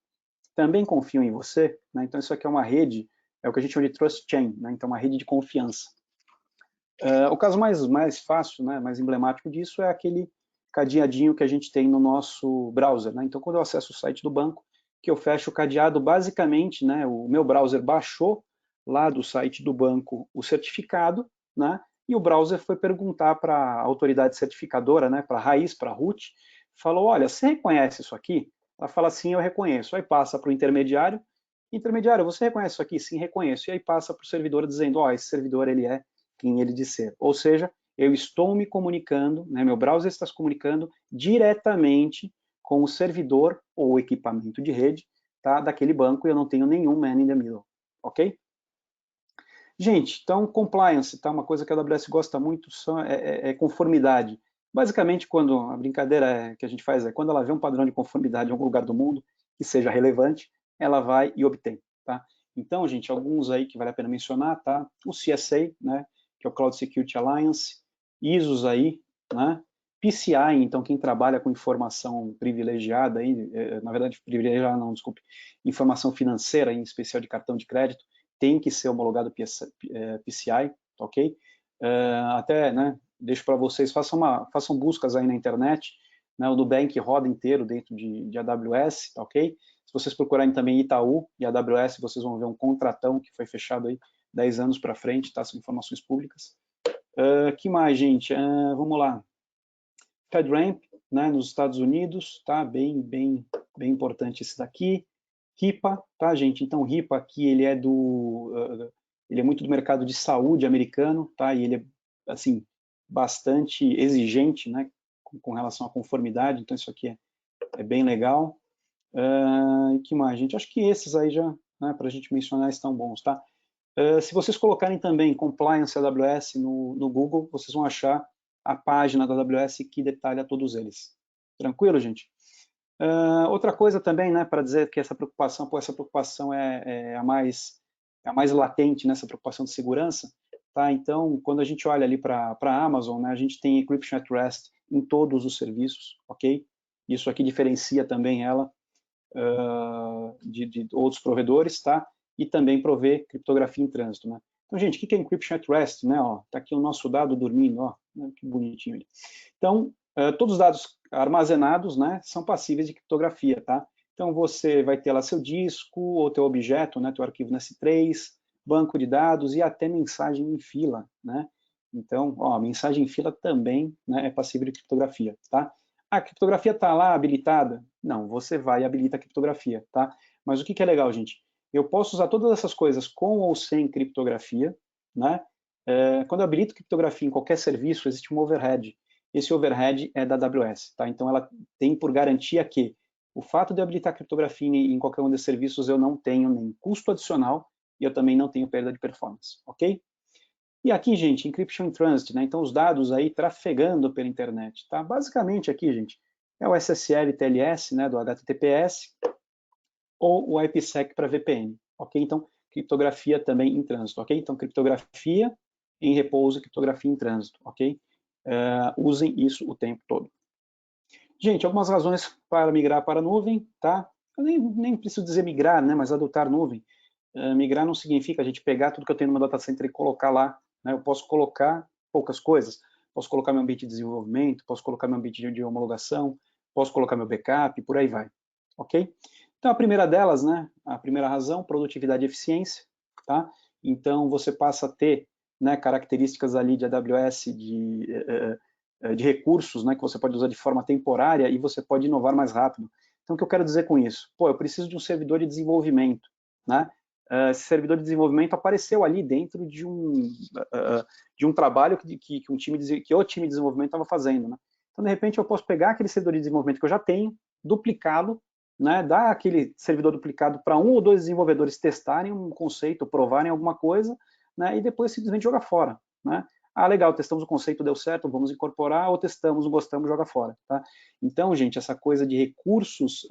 também confiam em você. Né? Então isso aqui é uma rede, é o que a gente chama de trust chain, né? Então uma rede de confiança. O caso mais fácil, né? Mais emblemático disso é aquele cadeadinho que a gente tem no nosso browser. Né? Então, quando eu acesso o site do banco, que eu fecho o cadeado, basicamente, né, o meu browser baixou lá do site do banco o certificado, né, e o browser foi perguntar para a autoridade certificadora, né, para a raiz, para a root, falou, olha, você reconhece isso aqui? Ela fala, sim, eu reconheço. Aí passa para o intermediário, você reconhece isso aqui? Sim, reconheço. E aí passa para o servidor dizendo, ó, esse servidor ele é quem ele disser. Ou seja, eu estou me comunicando, né, meu browser está se comunicando diretamente com o servidor ou equipamento de rede, tá, daquele banco, e eu não tenho nenhum man in the middle, ok? Gente, então compliance, tá, uma coisa que a AWS gosta muito é conformidade. Basicamente, quando a brincadeira que a gente faz é quando ela vê um padrão de conformidade em algum lugar do mundo que seja relevante, ela vai e obtém, tá? Então, gente, alguns aí que vale a pena mencionar, tá? O CSA, né, que é o Cloud Security Alliance, ISOs aí, né? PCI, então quem trabalha com informação privilegiada aí, na verdade privilegiada não, desculpe, informação financeira, em especial de cartão de crédito, tem que ser homologado PCI, ok? Até, né, deixo para vocês, façam buscas aí na internet, né, o Nubank roda inteiro dentro de AWS, tá ok? Se vocês procurarem também Itaú e AWS, vocês vão ver um contratão que foi fechado aí 10 anos para frente, tá? São informações públicas. Que mais, gente? Vamos lá. FedRAMP, né, nos Estados Unidos, tá? Bem importante esse daqui. HIPAA, tá, gente? Então, HIPAA aqui, ele é muito do mercado de saúde americano, tá? E ele é, assim, bastante exigente, né, com relação à conformidade, então isso aqui é bem legal. Que mais, gente? Acho que esses aí já, né, para a gente mencionar, estão bons, tá? Se vocês colocarem também Compliance AWS no Google, vocês vão achar a página da AWS que detalha todos eles. Tranquilo, gente? Outra coisa também, né, para dizer que essa preocupação é a mais latente nessa preocupação de segurança, tá? Então, quando a gente olha ali para a Amazon, né, a gente tem Encryption at Rest em todos os serviços, ok? Isso aqui diferencia também ela de outros provedores, tá? E também provê criptografia em trânsito, né? Então, gente, o que é Encryption at Rest, né? Ó, tá aqui o nosso dado dormindo, ó, né, que bonitinho ele. Então, todos os dados armazenados, né, são passíveis de criptografia, tá? Então, você vai ter lá seu disco, ou teu objeto, né, teu arquivo no S3, banco de dados e até mensagem em fila, né? Então, ó, mensagem em fila também, né, é passível de criptografia, tá? A criptografia está lá habilitada? Não, você vai e habilita a criptografia, tá? Mas o que é legal, gente? Eu posso usar todas essas coisas com ou sem criptografia, né? Quando eu habilito criptografia em qualquer serviço, existe um overhead. Esse overhead é da AWS, tá? Então, ela tem por garantia que o fato de eu habilitar criptografia em qualquer um desses serviços, eu não tenho nem custo adicional e eu também não tenho perda de performance, ok? E aqui, gente, Encryption in Transit, né? Então, os dados aí trafegando pela internet, tá? Basicamente aqui, gente, é o SSL TLS, né, do HTTPS, ou o IPsec para VPN, ok? Então, criptografia também em trânsito, ok? Então, criptografia em repouso, criptografia em trânsito, ok? Usem isso o tempo todo. Gente, algumas razões para migrar para a nuvem, tá? Eu nem preciso dizer migrar, né, mas adotar nuvem. Migrar não significa a gente pegar tudo que eu tenho no meu data center e colocar lá, né? Eu posso colocar poucas coisas. Posso colocar meu ambiente de desenvolvimento, posso colocar meu ambiente de homologação, posso colocar meu backup, por aí vai, ok? Então, a primeira delas, né, a primeira razão, produtividade e eficiência, tá? Então, você passa a ter, né, características ali de AWS, de recursos, né, que você pode usar de forma temporária e você pode inovar mais rápido. Então, o que eu quero dizer com isso? Pô, eu preciso de um servidor de desenvolvimento, né? Esse servidor de desenvolvimento apareceu ali dentro de um trabalho que o time de desenvolvimento estava fazendo, né? Então, de repente, eu posso pegar aquele servidor de desenvolvimento que eu já tenho, duplicá-lo, né, dar aquele servidor duplicado para um ou dois desenvolvedores testarem um conceito, provarem alguma coisa, né, e depois simplesmente jogar fora, né? Ah, legal, testamos o conceito, deu certo, vamos incorporar, ou testamos, não gostamos, joga fora, tá? Então, gente, essa coisa de recursos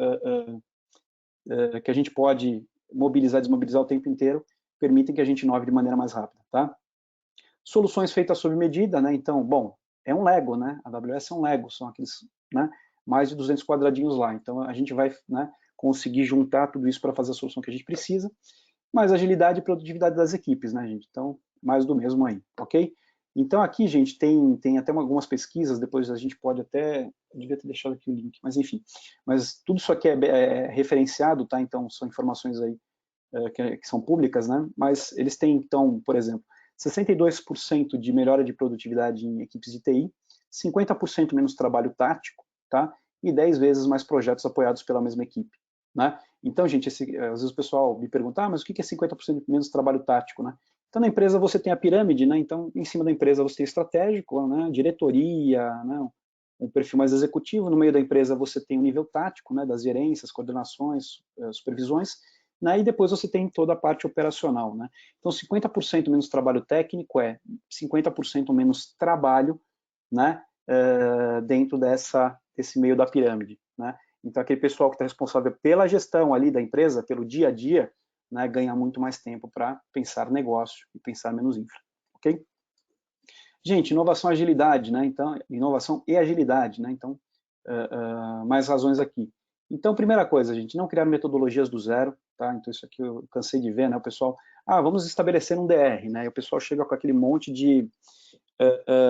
que a gente pode mobilizar, desmobilizar o tempo inteiro, permitem que a gente inove de maneira mais rápida, tá? Soluções feitas sob medida, né? Então, bom, é um Lego, né? A AWS é um Lego, são aqueles, né, mais de 200 quadradinhos lá. Então, a gente vai, né, conseguir juntar tudo isso para fazer a solução que a gente precisa, mais agilidade e produtividade das equipes, né, gente? Então, mais do mesmo aí, ok? Então, aqui, gente, tem até algumas pesquisas, depois a gente pode até, eu devia ter deixado aqui o link, mas enfim. Mas tudo isso aqui é referenciado, tá? Então, são informações aí que são públicas, né? Mas eles têm, então, por exemplo, 62% de melhora de produtividade em equipes de TI, 50% menos trabalho tático, tá? E 10 vezes mais projetos apoiados pela mesma equipe, né? Então, gente, às vezes o pessoal me pergunta, mas o que é 50% menos trabalho tático, né? Então, na empresa você tem a pirâmide, né? Então, em cima da empresa você tem estratégico, né? Diretoria, né? Um perfil mais executivo. No meio da empresa você tem o nível tático, né? Das gerências, coordenações, supervisões, né? E depois você tem toda a parte operacional, né? Então, 50% menos trabalho técnico é 50% menos trabalho, né? Dentro desse meio da pirâmide, né? Então, aquele pessoal que está responsável pela gestão ali da empresa, pelo dia a dia, né, ganha muito mais tempo para pensar negócio e pensar menos infra, ok? Gente, inovação e agilidade, né? Então, inovação e agilidade, né? Então, mais razões aqui. Então, primeira coisa, gente, não criar metodologias do zero, tá? Então, isso aqui eu cansei de ver, né? O pessoal, vamos estabelecer um DR, né? E o pessoal chega com aquele monte de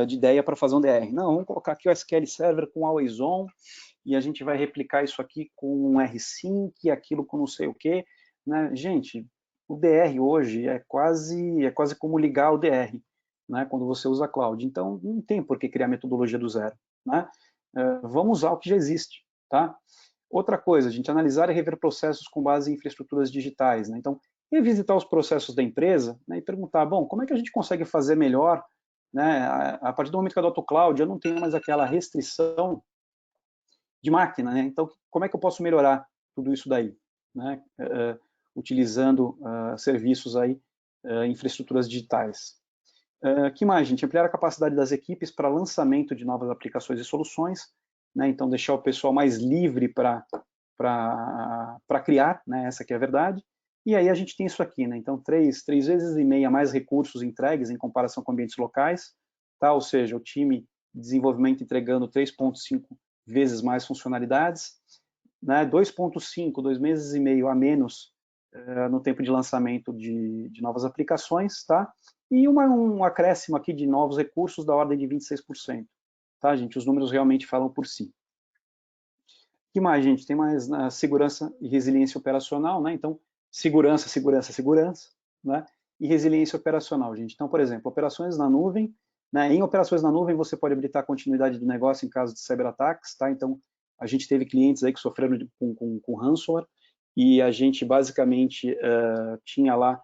ideia para fazer um DR. Não, vamos colocar aqui o SQL Server com Always On, e a gente vai replicar isso aqui com um rsync, aquilo com não sei o quê, né? Gente, o DR hoje é quase como ligar o DR, né? Quando você usa cloud. Então, não tem por que criar metodologia do zero, né? Vamos usar o que já existe, tá? Outra coisa, a gente analisar e rever processos com base em infraestruturas digitais, né? Então, revisitar os processos da empresa, né, e perguntar, bom, como é que a gente consegue fazer melhor, né? A partir do momento que eu adoto o cloud, eu não tenho mais aquela restrição de máquina, né? Então, como é que eu posso melhorar tudo isso daí, né? Utilizando serviços aí, infraestruturas digitais. Que mais, gente? Ampliar a capacidade das equipes para lançamento de novas aplicações e soluções, né? Então, deixar o pessoal mais livre para criar, né? Essa que é a verdade. E aí a gente tem isso aqui, né? Então, 3,5 vezes mais recursos entregues em comparação com ambientes locais, tá? Ou seja, o time de desenvolvimento entregando 3,5 vezes mais funcionalidades, né? 2,5 meses e meio a menos no tempo de lançamento de novas aplicações, tá? E um acréscimo aqui de novos recursos da ordem de 26%, tá, gente? Os números realmente falam por si. O que mais, gente? Tem mais segurança e resiliência operacional, né? Então, segurança, né? E resiliência operacional, gente. Então, por exemplo, operações na nuvem, né? Em operações na nuvem, você pode habilitar a continuidade do negócio em caso de cyberataques, tá? Então, a gente teve clientes aí que sofreram com ransomware, e a gente basicamente tinha lá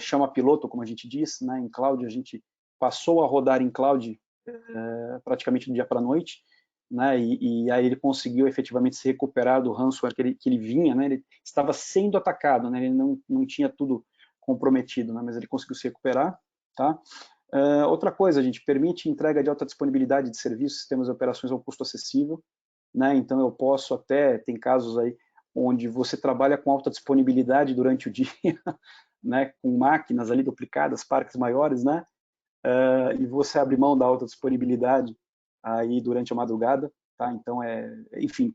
chama piloto, como a gente diz, né? Em cloud, a gente passou a rodar em cloud praticamente do dia para a noite, né? E aí ele conseguiu efetivamente se recuperar do ransomware que ele vinha, né? Ele estava sendo atacado, né? Ele não tinha tudo comprometido, né? Mas ele conseguiu se recuperar, tá? Outra coisa, a gente permite entrega de alta disponibilidade de serviços, sistemas e operações ao custo acessível, né? Então eu posso até, tem casos aí onde você trabalha com alta disponibilidade durante o dia, né? Com máquinas ali duplicadas, parques maiores, né? E você abre mão da alta disponibilidade aí durante a madrugada, tá? Então, enfim,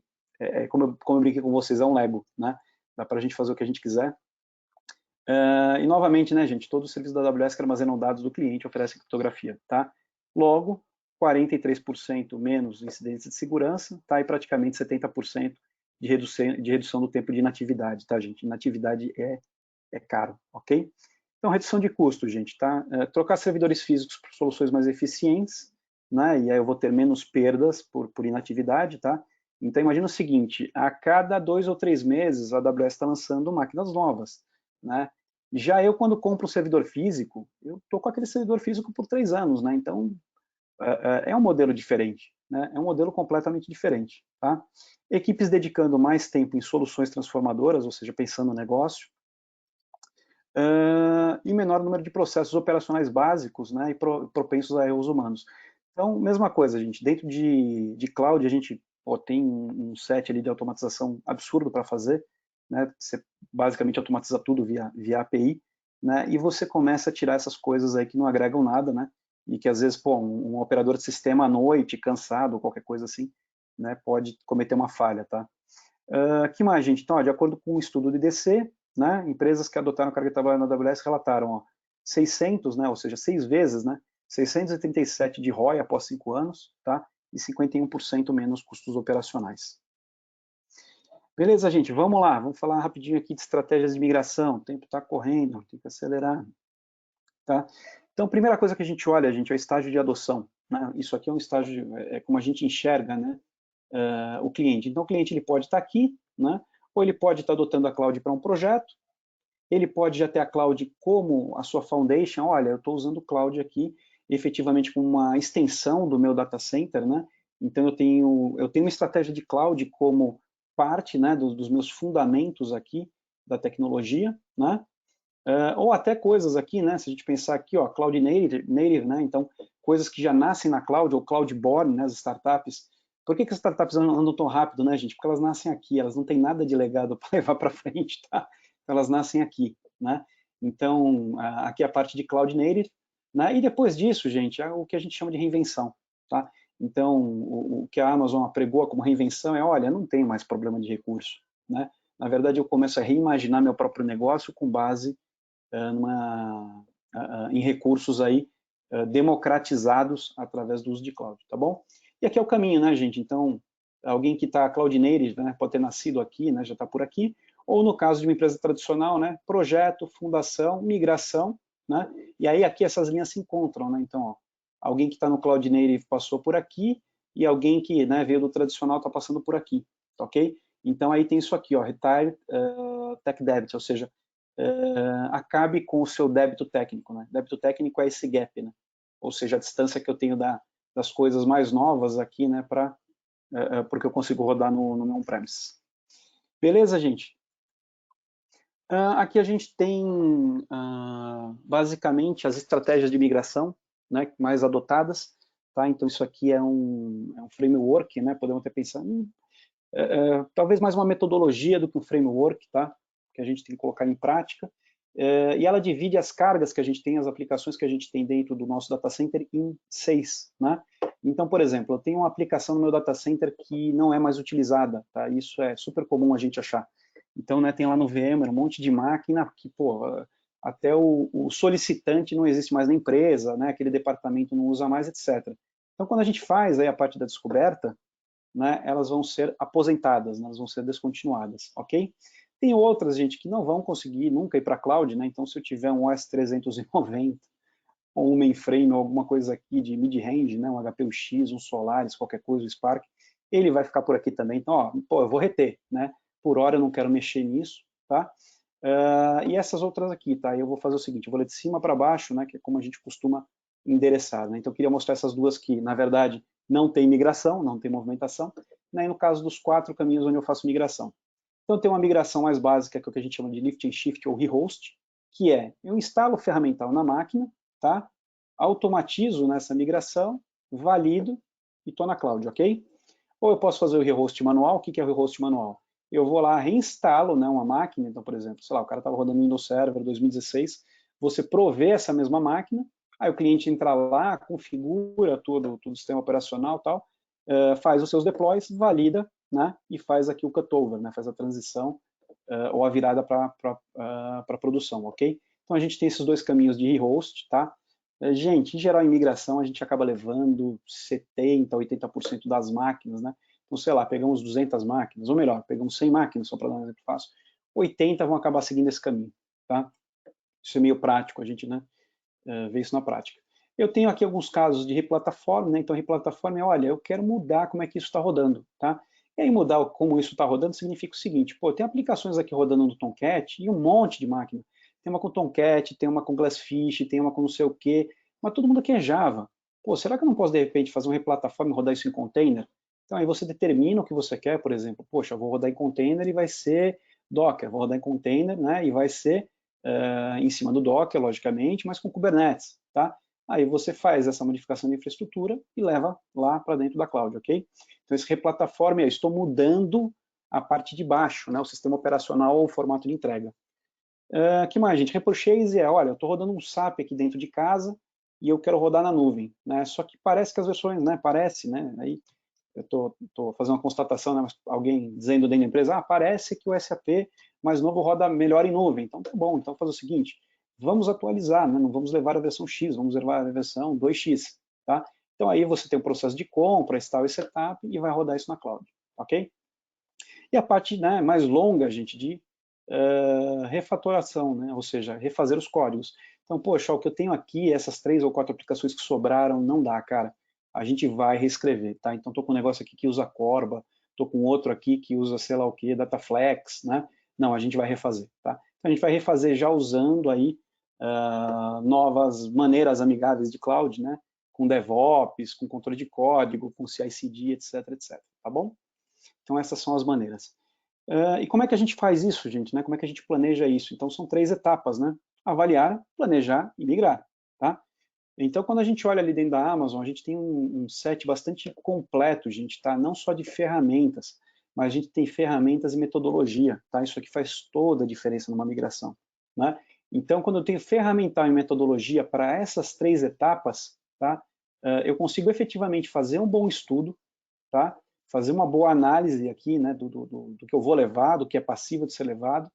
como eu brinquei com vocês, é um Lego, né? Dá para a gente fazer o que a gente quiser. E, novamente, né, gente, todos os serviços da AWS que armazenam dados do cliente oferecem criptografia, tá? Logo, 43% menos incidentes de segurança, tá? E praticamente 70% de redução do tempo de inatividade, tá, gente? Inatividade é caro, ok? Então, redução de custo, gente, tá? Trocar servidores físicos por soluções mais eficientes, né? E aí eu vou ter menos perdas por inatividade, tá? Então, imagina o seguinte, a cada 2 ou 3 meses, a AWS está lançando máquinas novas, né? Já eu, quando compro um servidor físico, eu estou com aquele servidor físico por 3 anos, né? Então, é um modelo diferente, né? É um modelo completamente diferente, tá? Equipes dedicando mais tempo em soluções transformadoras, ou seja, pensando no negócio, e menor número de processos operacionais básicos, né, e propensos a erros humanos. Então, mesma coisa, gente, dentro de cloud a gente tem um set ali de automatização absurdo para fazer, né, você basicamente automatiza tudo via API, né, e você começa a tirar essas coisas aí que não agregam nada, né, e que às vezes, pô, um operador de sistema à noite, cansado, ou qualquer coisa assim, né, pode cometer uma falha, tá? Que mais, gente? Então, de acordo com um estudo do IDC, né, empresas que adotaram carga de trabalho na AWS relataram 600, né, ou seja, 6 vezes, né, 637 de ROI após 5 anos, tá, e 51% menos custos operacionais. Beleza, gente, vamos lá, vamos falar rapidinho aqui de estratégias de migração, o tempo está correndo, tem que acelerar, tá? Então, primeira coisa que a gente olha, gente, é o estágio de adoção, né, isso aqui é um estágio, como a gente enxerga, né, o cliente. Então, o cliente ele pode estar aqui, né, ou ele pode estar adotando a cloud para um projeto, ele pode já ter a cloud como a sua foundation, olha, eu estou usando o cloud aqui, efetivamente com uma extensão do meu data center, né, então eu tenho uma estratégia de cloud como parte, né, dos meus fundamentos aqui da tecnologia, né, ou até coisas aqui, né, se a gente pensar aqui, ó, cloud native, né, então coisas que já nascem na cloud, ou cloud born, né, as startups. Por que as startups andam tão rápido, né, gente? Porque elas nascem aqui, elas não têm nada de legado para levar para frente, tá? Elas nascem aqui, né? Então, aqui é a parte de cloud native, né? E depois disso, gente, é o que a gente chama de reinvenção, tá? Então, o que a Amazon apregoa como reinvenção é, olha, não tem mais problema de recurso, né? Na verdade, eu começo a reimaginar meu próprio negócio com base em recursos aí democratizados através do uso de cloud, tá bom? E aqui é o caminho, né, gente? Então, alguém que está cloud native, né, pode ter nascido aqui, né, já está por aqui, ou no caso de uma empresa tradicional, né, projeto, fundação, migração, né, e aí aqui essas linhas se encontram, né, então, ó, alguém que está no cloud native passou por aqui, e alguém que, né, veio do tradicional está passando por aqui, ok? Então, aí tem isso aqui, ó, Retire Tech Debt, ou seja, acabe com o seu débito técnico, né? Débito técnico é esse gap, né? Ou seja, a distância que eu tenho das coisas mais novas aqui, né, porque eu consigo rodar no meu on-premise. Beleza, gente? Aqui a gente tem, basicamente, as estratégias de migração, né, mais adotadas, tá? Então, isso aqui é um framework, né? Podemos até pensar, talvez mais uma metodologia do que um framework, tá? Que a gente tem que colocar em prática. E ela divide as cargas que a gente tem, as aplicações que a gente tem dentro do nosso data center em 6, né? Então, por exemplo, eu tenho uma aplicação no meu data center que não é mais utilizada, tá? Isso é super comum a gente achar. Então, né, tem lá no VMware um monte de máquina que, pô, até o solicitante não existe mais na empresa, né? Aquele departamento não usa mais, etc. Então, quando a gente faz aí a parte da descoberta, né, elas vão ser aposentadas, né, elas vão ser descontinuadas, ok? Tem outras, gente, que não vão conseguir nunca ir para a cloud, né? Então, se eu tiver um OS 390, ou um mainframe, ou alguma coisa aqui de mid-range, né? Um HPUX, um Solaris, qualquer coisa, um Spark, ele vai ficar por aqui também. Então, ó, pô, eu vou reter, né? Por hora eu não quero mexer nisso, tá? E essas outras aqui, tá? Eu vou fazer o seguinte, eu vou ler de cima para baixo, né? Que é como a gente costuma endereçar, né? Então, eu queria mostrar essas duas que, na verdade, não tem migração, não tem movimentação, né? E no caso dos 4 caminhos onde eu faço migração. Então, tem uma migração mais básica, que é o que a gente chama de lift and shift ou rehost, que é, eu instalo o ferramental na máquina, tá? Automatizo nessa migração, valido e estou na cloud, ok? Ou eu posso fazer o rehost manual. O que é o rehost manual? Eu vou lá, reinstalo, né, uma máquina, então, por exemplo, sei lá, o cara estava rodando Windows Server 2016, você provê essa mesma máquina, aí o cliente entra lá, configura todo o sistema operacional e tal, faz os seus deploys, valida, né, e faz aqui o cutover, né, faz a transição ou a virada para produção, ok? Então a gente tem esses dois caminhos de rehost, tá? Gente, em geral, em migração, a gente acaba levando 70%, 80% das máquinas, né? Então, sei lá, pegamos 200 máquinas, ou melhor, pegamos 100 máquinas, só para dar um exemplo fácil, 80 vão acabar seguindo esse caminho, tá? Isso é meio prático, a gente, né, vê isso na prática. Eu tenho aqui alguns casos de replataforma, né? Então, replataforma é, olha, eu quero mudar como é que isso está rodando, tá? E aí, mudar como isso está rodando significa o seguinte, pô, tem aplicações aqui rodando no Tomcat e um monte de máquina. Tem uma com Tomcat, tem uma com Glassfish, tem uma com não sei o quê, mas todo mundo aqui é Java. Pô, será que eu não posso, de repente, fazer um replataforma e rodar isso em container? Então, aí você determina o que você quer, por exemplo, poxa, eu vou rodar em container e vai ser Docker, vou rodar em container, né, e vai ser em cima do Docker, logicamente, mas com Kubernetes, tá? Aí você faz essa modificação de infraestrutura e leva lá para dentro da cloud, ok? Então, esse replataforma é, estou mudando a parte de baixo, né, o sistema operacional ou o formato de entrega. Que mais, gente? Repurchase é, olha, eu estou rodando um SAP aqui dentro de casa e eu quero rodar na nuvem, né? Só que parece que as versões, né, parece, né, aí eu estou fazendo uma constatação, né, alguém dizendo dentro da empresa, parece que o SAP mais novo roda melhor em nuvem. Então, tá bom, então faz o seguinte, vamos atualizar, né, não vamos levar a versão X, vamos levar a versão 2X, tá? Então, aí você tem o processo de compra, install e setup e vai rodar isso na cloud, ok? E a parte, né, mais longa, gente, de refatoração, né, ou seja, refazer os códigos. Então, poxa, o que eu tenho aqui, essas 3 ou 4 aplicações que sobraram, não dá, cara. A gente vai reescrever, tá? Então, estou com um negócio aqui que usa Corba, estou com outro aqui que usa, sei lá o que, Dataflex, né? Não, a gente vai refazer, tá? Então, a gente vai refazer já usando aí novas maneiras amigáveis de cloud, né? Com DevOps, com controle de código, com CI/CD, etc, etc, tá bom? Então, essas são as maneiras. E como é que a gente faz isso, gente? Né? Como é que a gente planeja isso? Então, são 3 etapas, né? Avaliar, planejar e migrar, tá? Então, quando a gente olha ali dentro da Amazon, a gente tem um set bastante completo, gente, tá? Não só de ferramentas, mas a gente tem ferramentas e metodologia, tá? Isso aqui faz toda a diferença numa migração, né? Então, quando eu tenho ferramental e metodologia para essas 3 etapas, tá? Eu consigo efetivamente fazer um bom estudo, tá? Fazer uma boa análise aqui, né, do que eu vou levar, do que é passível de ser levado.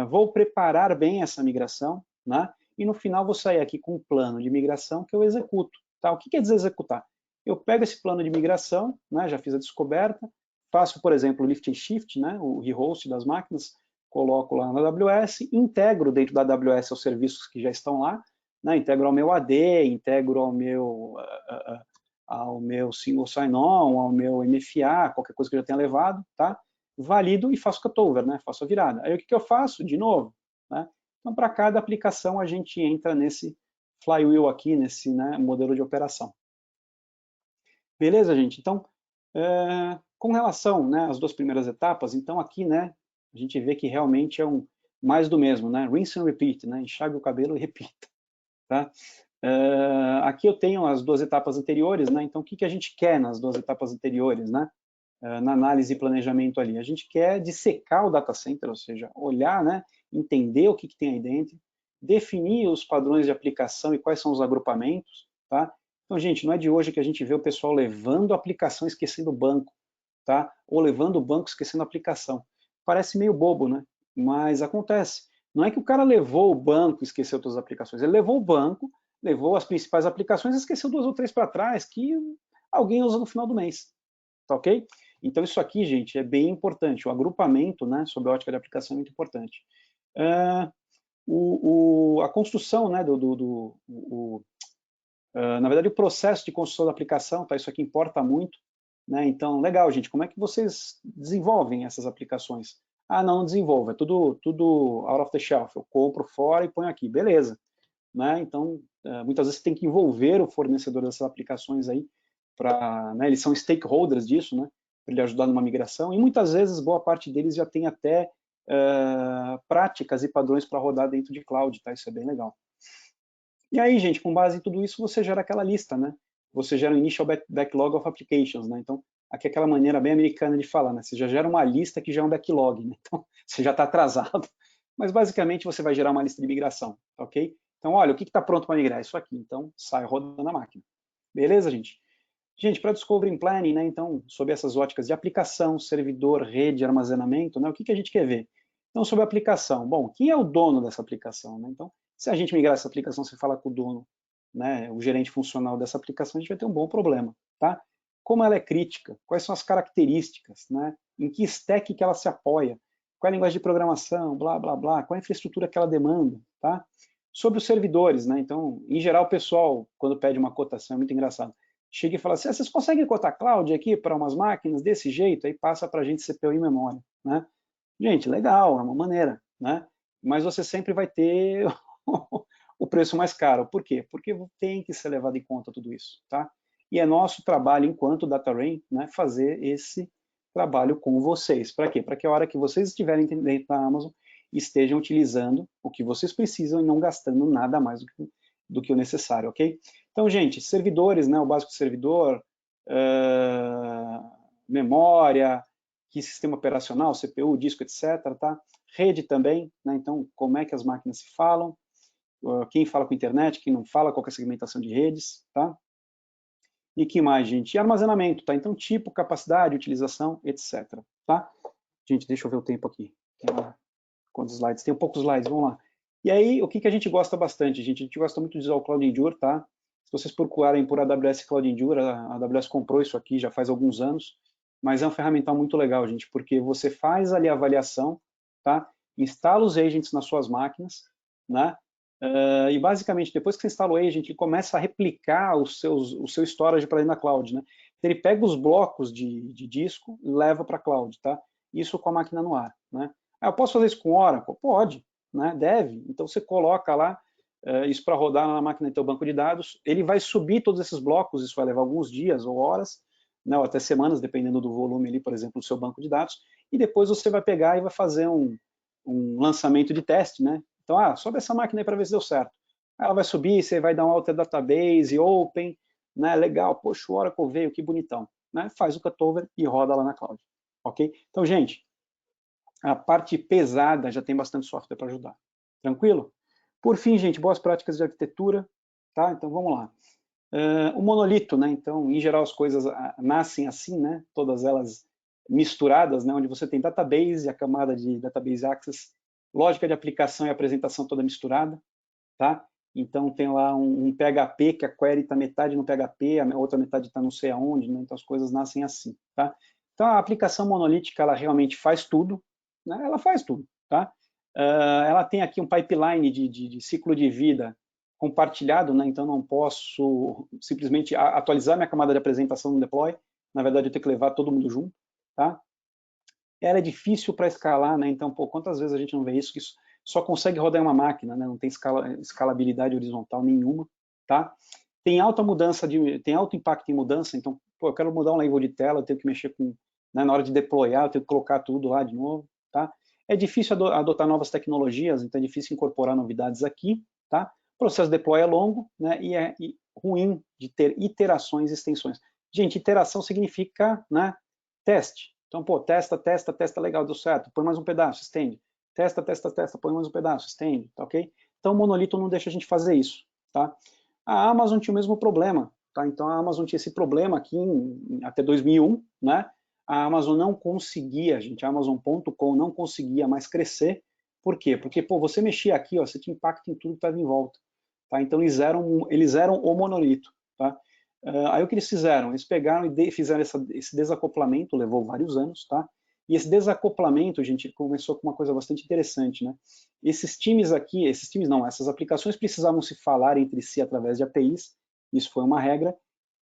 Vou preparar bem essa migração, né? E no final vou sair aqui com um plano de migração que eu executo. Tá? O que quer dizer executar? Eu pego esse plano de migração, né, já fiz a descoberta, faço, por exemplo, o lift and shift, né, o rehost das máquinas, coloco lá na AWS, integro dentro da AWS os serviços que já estão lá, né, integro ao meu AD, integro ao meu single sign-on, ao meu MFA, qualquer coisa que eu já tenha levado, tá? valido e faço cutover, né? Faço a virada. Aí o que eu faço? De novo, né? Então, para cada aplicação, a gente entra nesse flywheel aqui, nesse, né, modelo de operação. Beleza, gente? Então, com relação, né, às duas primeiras etapas, então aqui, né, a gente vê que realmente é mais do mesmo, né? Rinse and repeat, né? Enxague o cabelo e repita, tá? Aqui eu tenho as duas etapas anteriores, né? Então, o que a gente quer nas duas etapas anteriores, né? Na análise e planejamento ali? A gente quer dissecar o data center, ou seja, olhar, né? Entender o que tem aí dentro, definir os padrões de aplicação e quais são os agrupamentos, tá? Então, gente, não é de hoje que a gente vê o pessoal levando a aplicação esquecendo o banco, tá? Ou levando o banco esquecendo a aplicação. Parece meio bobo, né? Mas acontece. Não é que o cara levou o banco e esqueceu todas as aplicações, ele levou o banco, levou as principais aplicações e esqueceu 2 ou 3 para trás que alguém usa no final do mês, tá ok? Então isso aqui, gente, é bem importante. O agrupamento, né, sob a ótica de aplicação é muito importante. A construção, né, na verdade, o processo de construção da aplicação, tá, isso aqui importa muito, né? Então, legal, gente, como é que vocês desenvolvem essas aplicações? Ah, não desenvolvo, é tudo out of the shelf, eu compro fora e ponho aqui, beleza. Né? Então, muitas vezes você tem que envolver o fornecedor dessas aplicações aí, né, eles são stakeholders disso, né, para ele ajudar numa migração, e muitas vezes boa parte deles já tem até práticas e padrões para rodar dentro de cloud, tá? Isso é bem legal. E aí, gente, com base em tudo isso, você gera aquela lista, né? Você gera um initial backlog of applications, né? Então, aqui é aquela maneira bem americana de falar, né? Você já gera uma lista que já é um backlog, né? Então, você já está atrasado. Mas, basicamente, você vai gerar uma lista de migração, ok? Então, olha, o que está pronto para migrar? Isso aqui. Então, sai rodando na máquina. Beleza, gente? Gente, para Discovery Planning, né? Então, sob essas óticas de aplicação, servidor, rede, armazenamento, né? O que a gente quer ver? Então, sobre a aplicação. Bom, quem é o dono dessa aplicação, né? Então, se a gente migrar essa aplicação, você fala com o dono, né, o gerente funcional dessa aplicação, a gente vai ter um bom problema, tá? Como ela é crítica, quais são as características, né? Em que stack que ela se apoia, qual é a linguagem de programação, blá, blá, blá, qual é a infraestrutura que ela demanda, tá? Sobre os servidores, né? Então, em geral, o pessoal, quando pede uma cotação, é muito engraçado, chega e fala assim, vocês conseguem cotar cloud aqui para umas máquinas desse jeito? Aí passa para a gente CPU e memória, né? Gente, legal, é uma maneira, né? Mas você sempre vai ter o preço mais caro. Por quê? Porque tem que ser levado em conta tudo isso, tá? E é nosso trabalho, enquanto DataRain, né, fazer esse trabalho com vocês. Para quê? Para que a hora que vocês estiverem dentro da Amazon, estejam utilizando o que vocês precisam e não gastando nada mais do que o necessário, ok? Então, gente, servidores, né, o básico de servidor, memória, que sistema operacional, CPU, disco, etc. Tá? Rede também, né? Então, como é que as máquinas se falam, quem fala com internet, quem não fala, qual é a segmentação de redes, tá? E que mais, gente? E armazenamento, tá? Então, tipo, capacidade, utilização, etc. Tá? Gente, deixa eu ver o tempo aqui. Quantos slides? Tem poucos slides, vamos lá. E aí, o que a gente gosta bastante, gente? A gente gosta muito de usar o Cloud Endure, tá? Se vocês procurarem por AWS Cloud Endure, a AWS comprou isso aqui já faz alguns anos, mas é um ferramental muito legal, gente, porque você faz ali a avaliação, tá? Instala os agents nas suas máquinas, né? E basicamente, depois que você instala o agent, ele começa a replicar o seu storage para dentro da cloud, né? Então, ele pega os blocos de disco e leva para a cloud, tá? Isso com a máquina no ar, né? Eu posso fazer isso com Oracle? Pode, né? Deve. Então você coloca lá isso para rodar na máquina do teu banco de dados, ele vai subir todos esses blocos, isso vai levar alguns dias ou horas, né, ou até semanas, dependendo do volume ali, por exemplo, do seu banco de dados, e depois você vai pegar e vai fazer um lançamento de teste, né? Então, sobe essa máquina aí para ver se deu certo. Ela vai subir, você vai dar um alter database, open, né? Legal, poxa, o Oracle veio, que bonitão. Né? Faz o cutover e roda lá na cloud. Ok? Então, gente, a parte pesada já tem bastante software para ajudar. Tranquilo? Por fim, gente, boas práticas de arquitetura. Tá? Então, vamos lá. O monolito, né? Então, em geral, as coisas nascem assim, né? Todas elas misturadas, né? Onde você tem database, a camada de database access, lógica de aplicação e apresentação toda misturada, tá? Então, tem lá um PHP, que a query está metade no PHP, a outra metade está não sei aonde, né? Então, as coisas nascem assim, tá? Então, a aplicação monolítica, ela realmente faz tudo, né? Ela faz tudo, tá? Ela tem aqui um pipeline de ciclo de vida compartilhado, né? Então não posso simplesmente atualizar minha camada de apresentação no deploy, na verdade eu tenho que levar todo mundo junto, tá? ela é difícil para escalar, né? Então, pô, quantas vezes a gente não vê isso, que isso só consegue rodar em uma máquina, né? Não tem escalabilidade horizontal nenhuma, tá? Tem alta mudança, tem alto impacto em mudança, então, pô, eu quero mudar um label de tela, eu tenho que mexer com, né, na hora de deployar, eu tenho que colocar tudo lá de novo, tá? É difícil adotar novas tecnologias, então é difícil incorporar novidades aqui, tá? O processo de deploy é longo, né, e ruim de ter iterações e extensões. Gente, iteração significa, né, teste. Então, pô, testa, legal, deu certo, põe mais um pedaço, estende. Testa, põe mais um pedaço, estende, tá ok? Então, o monolito não deixa a gente fazer isso, tá? A Amazon tinha o mesmo problema, tá? Então, a Amazon tinha esse problema aqui até 2001, né? A Amazon não conseguia, gente, a Amazon.com não conseguia mais crescer. Por quê? Porque, pô, você mexia aqui, ó, você tinha impacto em tudo que estava em volta. Tá? Então, eles eram o monolito. Tá? Aí o que eles fizeram? Eles pegaram e fizeram esse desacoplamento, levou vários anos, tá? E esse desacoplamento, gente, começou com uma coisa bastante interessante, né? Esses times aqui, essas aplicações precisavam se falar entre si através de APIs, isso foi uma regra,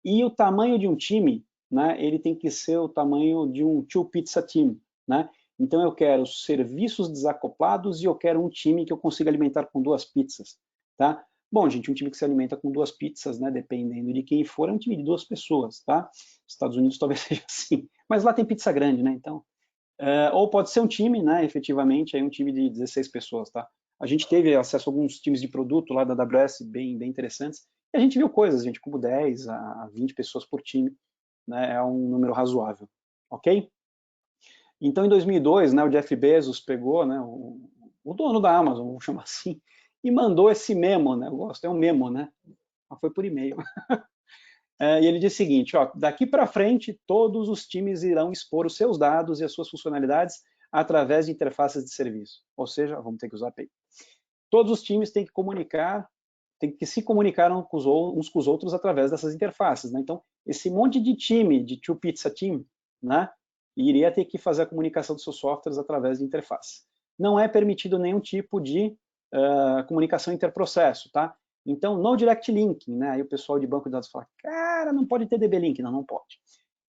e o tamanho de um time, né, ele tem que ser o tamanho de um two-pizza team, né? Então eu quero serviços desacoplados e eu quero um time que eu consiga alimentar com 2 pizzas, tá? Bom, gente, um time que se alimenta com 2 pizzas, né, dependendo de quem for, é um time de 2 pessoas, tá? Estados Unidos talvez seja assim, mas lá tem pizza grande, né, então... ou pode ser um time, né, efetivamente, aí um time de 16 pessoas, tá? A gente teve acesso a alguns times de produto lá da AWS bem interessantes, e a gente viu coisas, gente, como 10 a 20 pessoas por time, né, é um número razoável, ok? Então, em 2002, né, o Jeff Bezos pegou, né, o dono da Amazon, vamos chamar assim, e mandou esse memo, né, eu gosto, é um memo, né, mas foi por e-mail. E ele diz o seguinte, ó, daqui para frente, todos os times irão expor os seus dados e as suas funcionalidades através de interfaces de serviço, ou seja, vamos ter que usar API. Todos os times têm que se comunicar uns com os outros através dessas interfaces, né? Então, esse monte de time, de two pizza team, né, iria ter que fazer a comunicação dos seus softwares através de interface. Não é permitido nenhum tipo de comunicação interprocesso, tá? Então, no direct linking, né? Aí o pessoal de banco de dados fala, cara, não pode ter DB link. Não, não pode.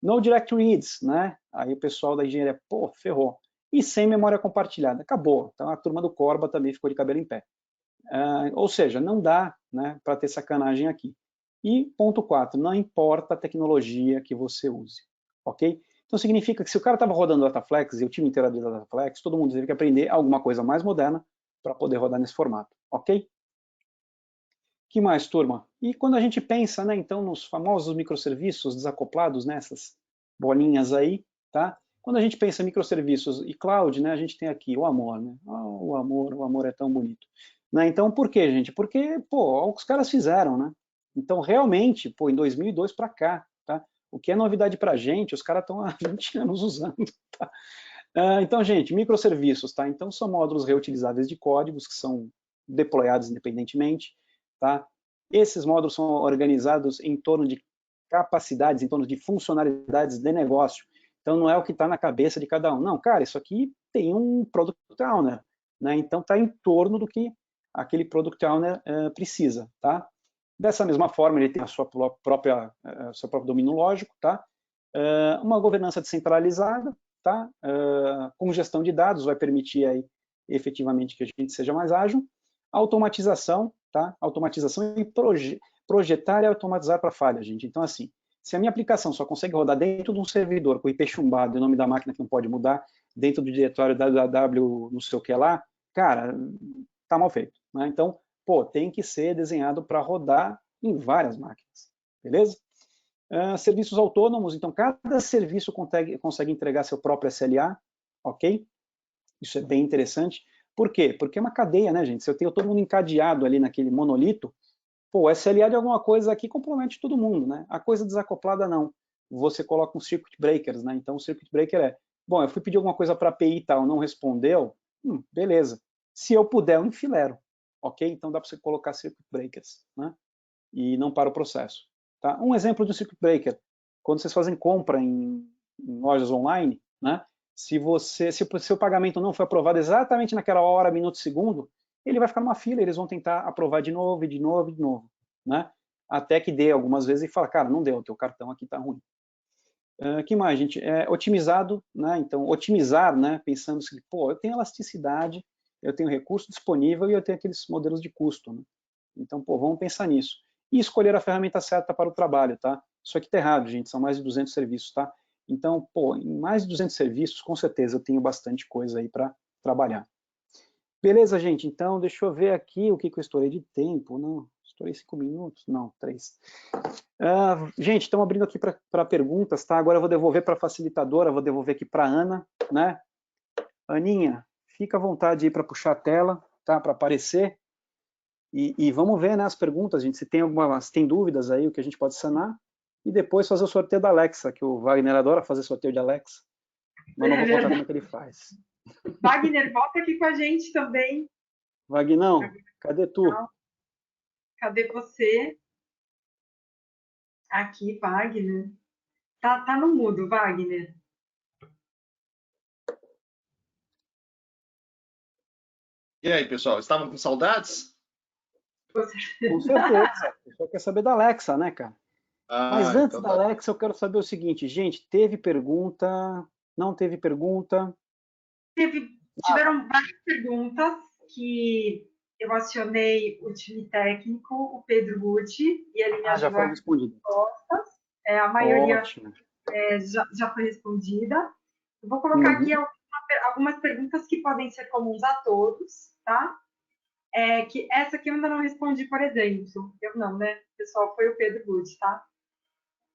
No direct reads, né? Aí o pessoal da engenharia, pô, ferrou. E sem memória compartilhada, acabou. Então a turma do Corba também ficou de cabelo em pé. Ou seja, não dá, né, para ter sacanagem aqui. E ponto 4, não importa a tecnologia que você use, ok? Então significa que se o cara estava rodando Dataflex e o time inteiro era Dataflex, todo mundo teve que aprender alguma coisa mais moderna para poder rodar nesse formato, ok? Que mais, turma? E quando a gente pensa, né, então, nos famosos microserviços desacoplados, nessas bolinhas aí, tá? Quando a gente pensa em microserviços e cloud, né, a gente tem aqui o amor, né? Oh, o amor é tão bonito. Né? Então, por quê, gente? Porque, pô, os caras fizeram, né? Então, realmente, pô, em 2002 para cá, tá? O que é novidade para a gente, os caras estão há 20 anos usando, tá? Então, gente, microserviços, tá? Então, são módulos reutilizáveis de códigos que são deployados independentemente, tá? Esses módulos são organizados em torno de capacidades, em torno de funcionalidades de negócio. Então, não é o que está na cabeça de cada um. Não, cara, isso aqui tem um Product Owner, né? Então, está em torno do que aquele Product Owner precisa, tá? Dessa mesma forma, ele tem a sua própria, seu próprio domínio lógico, tá? Uma governança descentralizada, tá? Com gestão de dados, vai permitir aí, efetivamente, que a gente seja mais ágil. Automatização, tá? Automatização e projetar e automatizar para falha, gente. Então, assim, se a minha aplicação só consegue rodar dentro de um servidor com IP chumbado e o nome da máquina que não pode mudar, dentro do diretório www, não sei o que lá, cara, tá mal feito, né? Então, pô, tem que ser desenhado para rodar em várias máquinas, beleza? Serviços autônomos, então cada serviço consegue entregar seu próprio SLA, ok? Isso é bem interessante. Por quê? Porque é uma cadeia, né, gente? Se eu tenho todo mundo encadeado ali naquele monolito, pô, o SLA de alguma coisa aqui compromete todo mundo, né? A coisa desacoplada não. Você coloca um circuit breakers, né? Então o circuit breaker é, bom, eu fui pedir alguma coisa para a API e tal, não respondeu, beleza. Se eu puder, eu enfilero, ok? Então dá para você colocar circuit breakers, né? E não para o processo. Tá? Um exemplo de um circuit breaker, quando vocês fazem compra em lojas online, né? Se o seu pagamento não foi aprovado exatamente naquela hora, minuto, segundo, ele vai ficar numa fila, eles vão tentar aprovar de novo, de novo, de novo, né? Até que dê algumas vezes e fala, cara, não deu, o teu cartão aqui está ruim. Que mais, gente? Otimizado, né? Então, otimizar, né? Pensando assim, pô, eu tenho elasticidade, eu tenho recurso disponível e eu tenho aqueles modelos de custo, né? Então, pô, vamos pensar nisso. E escolher a ferramenta certa para o trabalho, tá? Isso aqui tá errado, gente, são mais de 200 serviços, tá? Então, pô, em mais de 200 serviços, com certeza eu tenho bastante coisa aí para trabalhar. Beleza, gente, então deixa eu ver aqui o que eu estourei de tempo. Não, estourei 5 minutos? Não, 3. Gente, estamos abrindo aqui para perguntas, tá? Agora eu vou devolver para a facilitadora, vou devolver aqui para a Ana, né? Aninha, fica à vontade aí para puxar a tela, tá? Para aparecer. E vamos ver, né, as perguntas, gente, se tem dúvidas aí, o que a gente pode sanar. E depois fazer o sorteio da Alexa, que o Wagner adora fazer sorteio de Alexa. Mas não vou contar como é que ele faz. Wagner, volta aqui com a gente também. Vagnão, cadê tu? Cadê você? Aqui, Wagner. Tá no mudo, Wagner. E aí, pessoal, estavam com saudades? Com certeza. O pessoal quer saber da Alexa, né, cara? Mas antes Então da Alexa, eu quero saber o seguinte, gente, teve pergunta? Não teve pergunta? Tiveram várias perguntas que eu acionei o time técnico, o Pedro Gucci, e ele me Já ajudou foram a respondidas. respostas. A maioria Ótimo. já foi respondida. Eu vou colocar aqui algumas perguntas que podem ser comuns a todos, tá? Que essa aqui eu ainda não respondi, por exemplo. Eu não, né? O pessoal foi o Pedro Gucci, tá?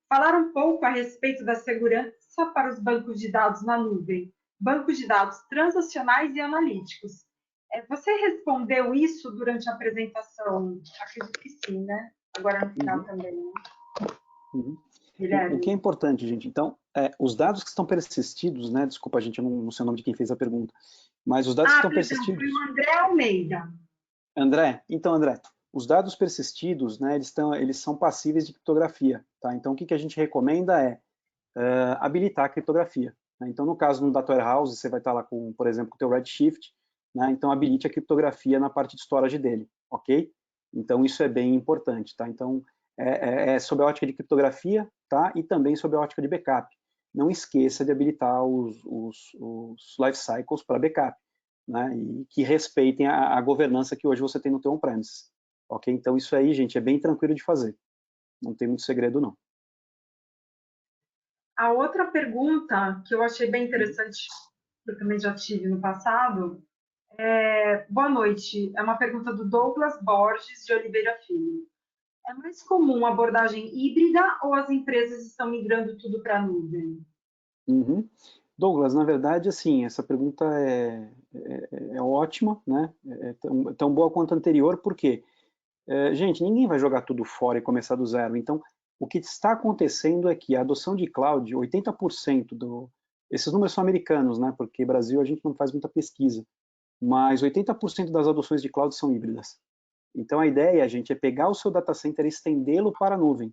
Falar um pouco a respeito da segurança para os bancos de dados na nuvem, bancos de dados transacionais e analíticos. Você respondeu isso durante a apresentação? Acredito que sim, né? Agora no final também. O que é importante, gente, então, os dados que estão persistidos, né? Desculpa, gente, eu não sei o nome de quem fez a pergunta, mas os dados que estão persistidos. Foi o André Almeida. André, os dados persistidos, né, eles são passíveis de criptografia, tá? Então, o que a gente recomenda é habilitar a criptografia. Né? Então, no caso, no Data Warehouse, você vai estar lá com, por exemplo, o teu Redshift, né? Então, habilite a criptografia na parte de storage dele, ok? Então, isso é bem importante, tá? Então, é sob a ótica de criptografia, tá? E também sob a ótica de backup. Não esqueça de habilitar os life cycles para backup, né? E que respeitem a governança que hoje você tem no teu on-premise, ok? Então, isso aí, gente, é bem tranquilo de fazer. Não tem muito segredo, não. A outra pergunta que eu achei bem interessante, que eu também já tive no passado, boa noite. É uma pergunta do Douglas Borges de Oliveira Filho. É mais comum abordagem híbrida ou as empresas estão migrando tudo para a nuvem? Douglas, na verdade, assim, essa pergunta é ótima, né? Tão boa quanto a anterior, porque, gente, ninguém vai jogar tudo fora e começar do zero. Então, o que está acontecendo é que a adoção de cloud, 80% esses números são americanos, né? Porque Brasil a gente não faz muita pesquisa, mas 80% das adoções de cloud são híbridas. Então, a ideia, gente, é pegar o seu data center e estendê-lo para a nuvem.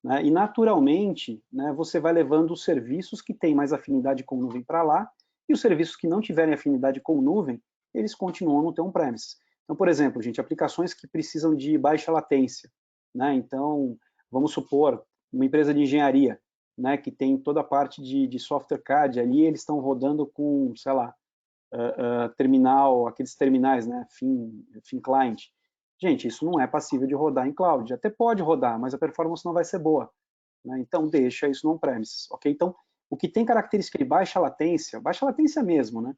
Né? E, naturalmente, né, você vai levando os serviços que têm mais afinidade com nuvem para lá, e os serviços que não tiverem afinidade com nuvem, eles continuam no teu on-premise. Então, por exemplo, gente, aplicações que precisam de baixa latência. Né? Então, vamos supor, uma empresa de engenharia, né, que tem toda a parte de software CAD ali, eles estão rodando com, sei lá, terminal, aqueles terminais, né, FIM Client. Gente, isso não é passível de rodar em cloud. Até pode rodar, mas a performance não vai ser boa. Né? Então, deixa isso no on-premises, ok? Então, o que tem característica de baixa latência mesmo, né?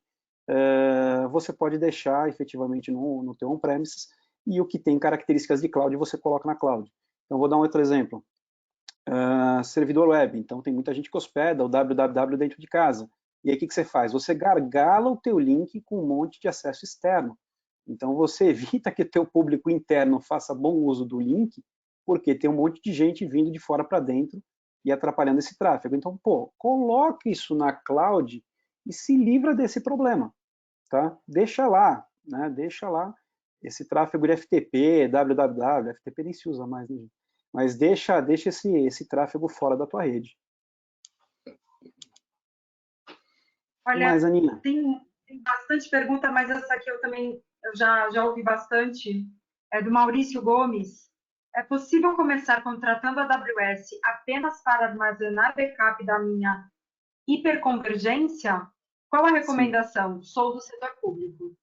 Você pode deixar efetivamente no teu on-premises, e o que tem características de cloud você coloca na cloud. Então, vou dar um outro exemplo. Servidor web. Então, tem muita gente que hospeda o www dentro de casa. E aí, o que você faz? Você gargala o teu link com um monte de acesso externo. Então, você evita que o teu público interno faça bom uso do link, porque tem um monte de gente vindo de fora para dentro e atrapalhando esse tráfego. Então, pô, coloque isso na cloud e se livra desse problema, tá? Deixa lá, né? Deixa lá esse tráfego de FTP, www, FTP nem se usa mais, né? Mas deixa esse tráfego fora da tua rede. Olha, mais, Aninha? Tem bastante pergunta, mas essa aqui eu já ouvi bastante. É do Maurício Gomes. É possível começar contratando a AWS apenas para armazenar backup da minha hiperconvergência? Qual a Sim, recomendação? Sou do setor público.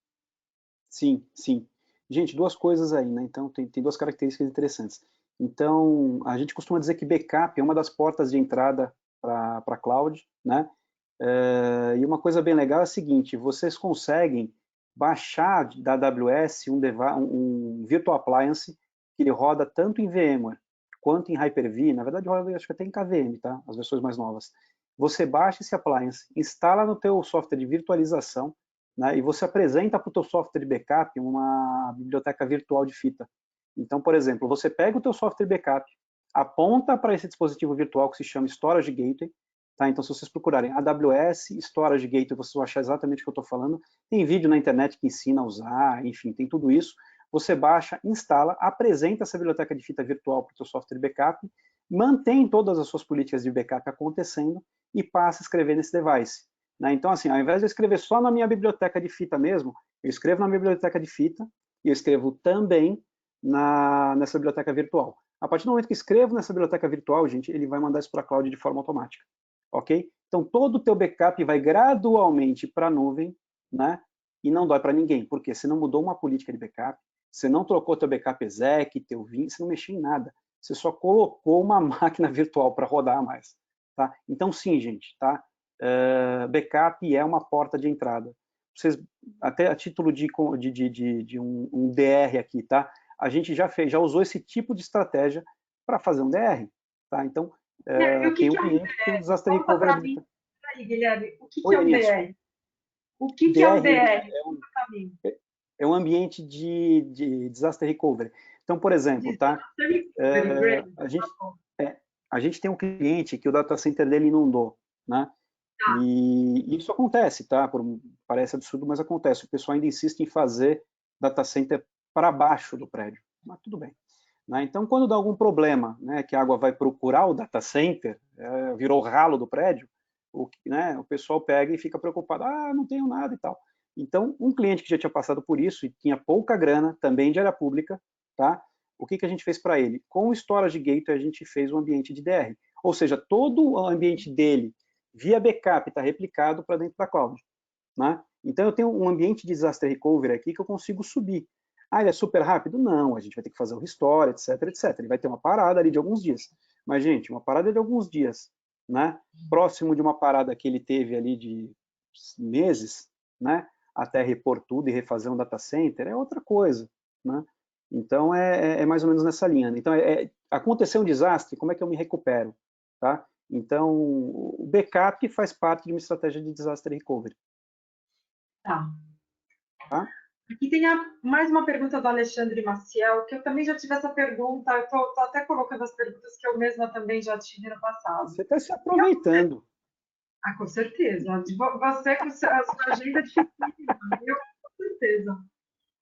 sim, sim. Gente, duas coisas aí, né? Então, tem duas características interessantes. Então, a gente costuma dizer que backup é uma das portas de entrada para a cloud, né? E uma coisa bem legal é a seguinte, vocês conseguem baixar da AWS um Virtual Appliance que ele roda tanto em VMware quanto em Hyper-V, na verdade roda acho que até em KVM, tá? As versões mais novas. Você baixa esse appliance, instala no teu software de virtualização, né, e você apresenta para o teu software de backup uma biblioteca virtual de fita. Então, por exemplo, você pega o teu software de backup, aponta para esse dispositivo virtual que se chama Storage Gateway, tá? Então, se vocês procurarem AWS Storage Gateway, vocês vão achar exatamente o que eu estou falando. Tem vídeo na internet que ensina a usar, enfim, tem tudo isso. Você baixa, instala, apresenta essa biblioteca de fita virtual para o teu software de backup, mantém todas as suas políticas de backup acontecendo e passa a escrever nesse device. Né? Então, assim, ao invés de eu escrever só na minha biblioteca de fita mesmo, eu escrevo na minha biblioteca de fita e eu escrevo também nessa biblioteca virtual. A partir do momento que escrevo nessa biblioteca virtual, gente, ele vai mandar isso para a cloud de forma automática. Ok? Então, todo o teu backup vai gradualmente para a nuvem, né? E não dói para ninguém, porque você não mudou uma política de backup, você não trocou teu backup exec, teu vim, você não mexeu em nada. Você só colocou uma máquina virtual para rodar a mais. Tá? Então, sim, gente, tá? Backup é uma porta de entrada. Vocês, até a título de um DR aqui, tá? A gente já usou esse tipo de estratégia para fazer um DR, tá? Então, E o que tem um que é um cliente que tem um DR? disaster Conta recovery para mim, habilitado. aí, Guilherme, o que que Oi, é um Aninha, DR? O que que é um DR DR? é Conta para mim. é um ambiente de disaster recovery. Então, por exemplo, tá? Disaster recovery, great. A Tá gente, bom. a gente tem um cliente que o data center dele inundou, né? Tá. E isso acontece, tá? Parece absurdo, mas acontece. O pessoal ainda insiste em fazer data center para baixo do prédio, mas tudo bem. Né? Então, quando dá algum problema, né, que a água vai procurar o data center, virou o ralo do prédio, o pessoal pega e fica preocupado, não tenho nada e tal. Então, um cliente que já tinha passado por isso e tinha pouca grana, também de área pública, tá? O que a gente fez para ele? Com o Storage Gateway, a gente fez um ambiente de DR. Ou seja, todo o ambiente dele, via backup, está replicado para dentro da cloud. Né? Então, eu tenho um ambiente de disaster recovery aqui que eu consigo subir. Ele é super rápido? Não, a gente vai ter que fazer o restore, etc, etc. Ele vai ter uma parada ali de alguns dias. Mas, gente, uma parada de alguns dias, né? Próximo de uma parada que ele teve ali de meses, né? Até repor tudo e refazer um data center, é outra coisa, né? Então, é mais ou menos nessa linha. Então, aconteceu um desastre, como é que eu me recupero? Tá? Então, o backup faz parte de uma estratégia de disaster recovery. Tá. Tá? Aqui tem mais uma pergunta do Alexandre Maciel, que eu também já tive essa pergunta, eu estou até colocando as perguntas que eu mesma também já tive no passado. Você está se aproveitando. Com certeza. Você com a sua agenda dificílima, eu com certeza.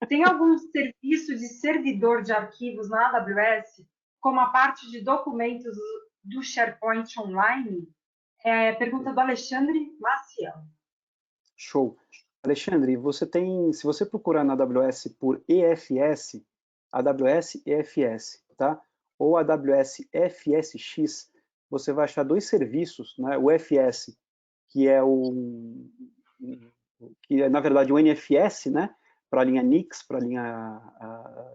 Tem algum serviço de servidor de arquivos na AWS, como a parte de documentos do SharePoint Online? Pergunta do Alexandre Maciel. Show. Alexandre, se você procurar na AWS por EFS, AWS EFS, tá? Ou AWS FSX, você vai achar dois serviços, né? O FS, que é na verdade o NFS, né? Para a linha Nix, para a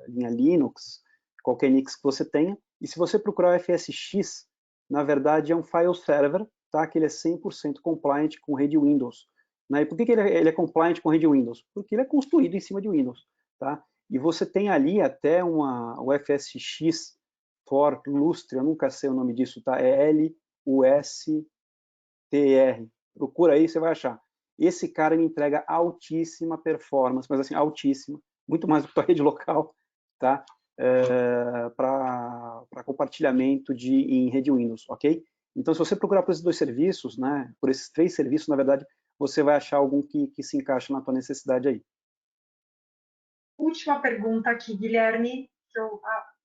linha Linux, qualquer Nix que você tenha. E se você procurar o FSX, na verdade é um file server, tá? Que ele é 100% compliant com rede Windows. Né? E por que ele é compliant com rede Windows? Porque ele é construído em cima de Windows. Tá? E você tem ali até o FSX for Lustre, eu nunca sei o nome disso, tá? É LUSTR. Procura aí, você vai achar. Esse cara me entrega altíssima performance, mas assim, altíssima, muito mais do que a rede local, tá? Para compartilhamento em rede Windows, ok? Então, se você procurar por esses dois serviços, né, por esses três serviços, na verdade, você vai achar algum que se encaixa na tua necessidade aí. Última pergunta aqui, Guilherme,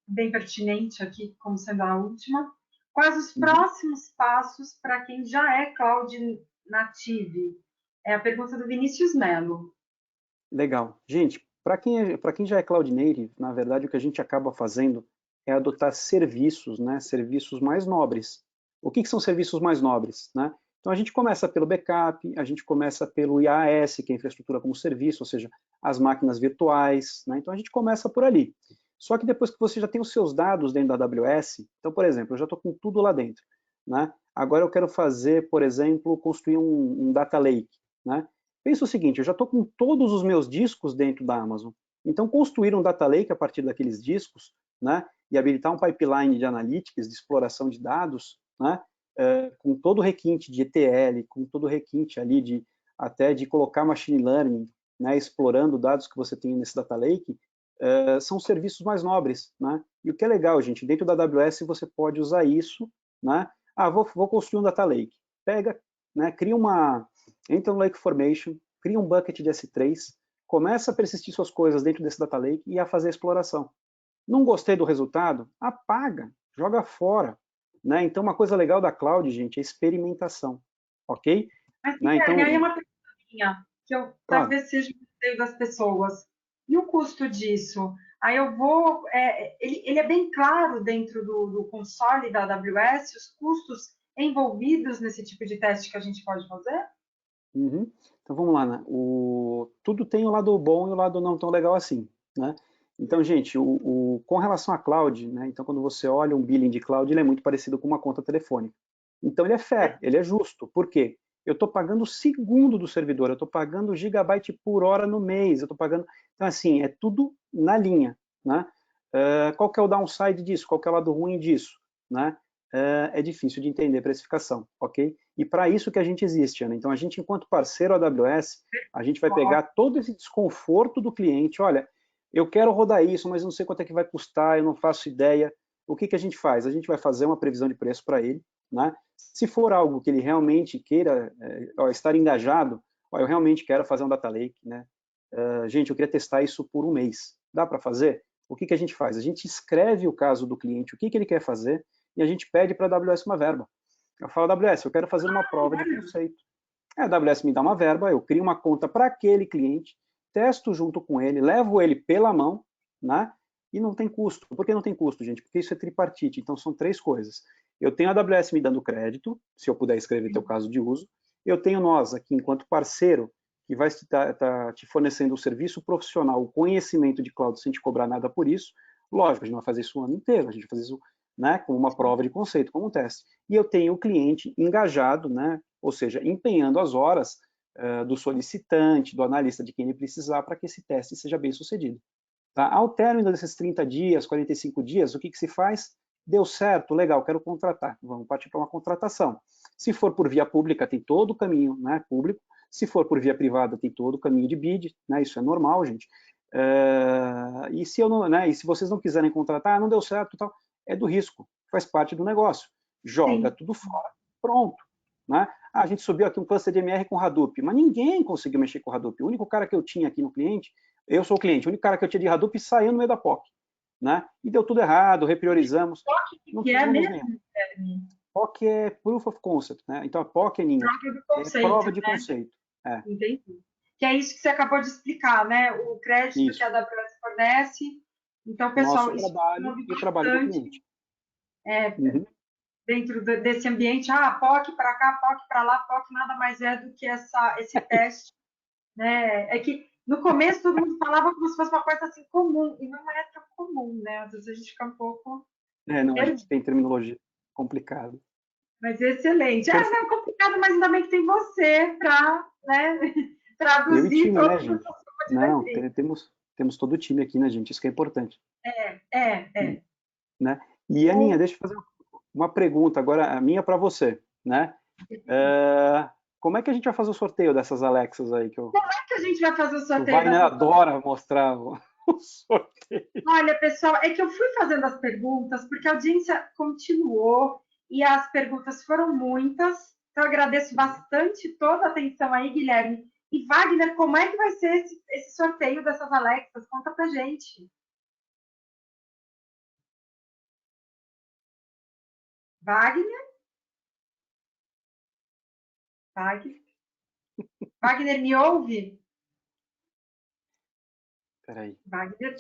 bem pertinente aqui, como sendo a última. Quais os próximos passos para quem já é Cloud Native? É a pergunta do Vinícius Melo. Legal. Gente, para quem já é Cloud Native, na verdade, o que a gente acaba fazendo é adotar serviços, né, serviços mais nobres. O que são serviços mais nobres? Né? Então, a gente começa pelo backup, a gente começa pelo IaaS, que é infraestrutura como serviço, ou seja, as máquinas virtuais. Né? Então, a gente começa por ali. Só que depois que você já tem os seus dados dentro da AWS, então, por exemplo, eu já estou com tudo lá dentro. Né? Agora eu quero fazer, por exemplo, construir um data lake. Né? Pensa o seguinte, eu já estou com todos os meus discos dentro da Amazon. Então, construir um data lake a partir daqueles discos, né, e habilitar um pipeline de analytics, de exploração de dados, né, com todo o requinte de ETL, com todo o requinte ali até de colocar machine learning, né, explorando dados que você tem nesse data lake, são serviços mais nobres. Né? E o que é legal, gente, dentro da AWS você pode usar isso. Né? Vou construir um data lake. Pega, né, entra no Lake Formation, cria um bucket de S3, começa a persistir suas coisas dentro desse data lake e a fazer a exploração. Não gostei do resultado? Apaga, joga fora. Né? Então, uma coisa legal da cloud, gente, é experimentação. Ok? Mas, Né? Então, aí é uma perguntinha que eu claro. talvez seja o receio das pessoas. E o custo disso? Aí eu vou. Ele é bem claro dentro do console da AWS, os custos envolvidos nesse tipo de teste que a gente pode fazer? Uhum. Então vamos lá, né? Tudo tem o lado bom e o lado não tão legal assim, né? Então, gente, com relação à cloud, né? Então, quando você olha um billing de cloud, ele é muito parecido com uma conta telefônica. Então, ele é fair, ele é justo. Por quê? Eu estou pagando o segundo do servidor, eu estou pagando gigabyte por hora no mês, eu estou pagando. Então, assim, é tudo na linha, né? Qual que é o downside disso? Qual que é o lado ruim disso? Né? É difícil de entender a precificação, ok? E para isso que a gente existe, Ana. Então, a gente, enquanto parceiro AWS, a gente vai pegar todo esse desconforto do cliente. Olha, eu quero rodar isso, mas não sei quanto é que vai custar, eu não faço ideia. O que a gente faz? A gente vai fazer uma previsão de preço para ele, né? Se for algo que ele realmente queira estar engajado, eu realmente quero fazer um data lake, né? Gente, eu queria testar isso por um mês. Dá para fazer? O que a gente faz? A gente escreve o caso do cliente, o que ele quer fazer, e a gente pede para a AWS uma verba. Eu falo, AWS, eu quero fazer uma prova de conceito. A AWS me dá uma verba, eu crio uma conta para aquele cliente, testo junto com ele, levo ele pela mão, né? E não tem custo. Por que não tem custo, gente? Porque isso é tripartite, então são três coisas. Eu tenho a AWS me dando crédito, se eu puder escrever teu caso de uso. Eu tenho nós aqui, enquanto parceiro, que vai estar te fornecendo o serviço profissional, o conhecimento de cloud sem te cobrar nada por isso. Lógico, a gente não vai fazer isso o ano inteiro, a gente vai fazer isso, né, como uma prova de conceito, como um teste. E eu tenho o cliente engajado, né, ou seja, empenhando as horas do solicitante, do analista, de quem ele precisar, para que esse teste seja bem sucedido. Tá? Ao término desses 30 dias, 45 dias, o que se faz? Deu certo, legal, quero contratar. Vamos partir para uma contratação. Se for por via pública, tem todo o caminho, né, público. Se for por via privada, tem todo o caminho de bid, né, isso é normal, gente. E se vocês não quiserem contratar, não deu certo, tal, é do risco, faz parte do negócio. Joga tudo fora, pronto. Né? A gente subiu aqui um cluster de MR com Hadoop, mas ninguém conseguiu mexer com Hadoop. O único cara que eu tinha aqui no cliente, eu sou o cliente, o único cara que eu tinha de Hadoop saiu no meio da POC. Né? E deu tudo errado, repriorizamos. POC que é mesmo? POC é Proof of Concept, né? Então a POC é NINA, é prova de conceito. Entendi. Que é isso que você acabou de explicar, né? O crédito isso. que a AWS fornece. Então, pessoal, nosso trabalho e o trabalho do cliente. Dentro desse ambiente, POC para cá, POC para lá, POC nada mais é do que esse teste. Né? É que no começo todo mundo falava como se fosse uma coisa assim comum, e não é tão comum, né? Às vezes a gente fica um pouco. Não, a gente tem terminologia complicada. Mas excelente. Não é complicado, mas ainda bem que tem você para, né, traduzir. Eu e time, né, gente? Não, temos todo o time aqui, né, gente? Isso que é importante. Né? E, Aninha, deixa eu fazer uma pergunta agora, a minha para você, né? Como é que a gente vai fazer o sorteio dessas Alexas aí? Como é que a gente vai fazer o sorteio? O Wagner adora mostrar o sorteio. Olha, pessoal, é que eu fui fazendo as perguntas, porque a audiência continuou e as perguntas foram muitas. Então, eu agradeço bastante toda a atenção aí, Guilherme. E, Wagner, como é que vai ser esse sorteio dessas Alexas? Conta pra gente. Wagner? Wagner, me ouve? Peraí. Wagner?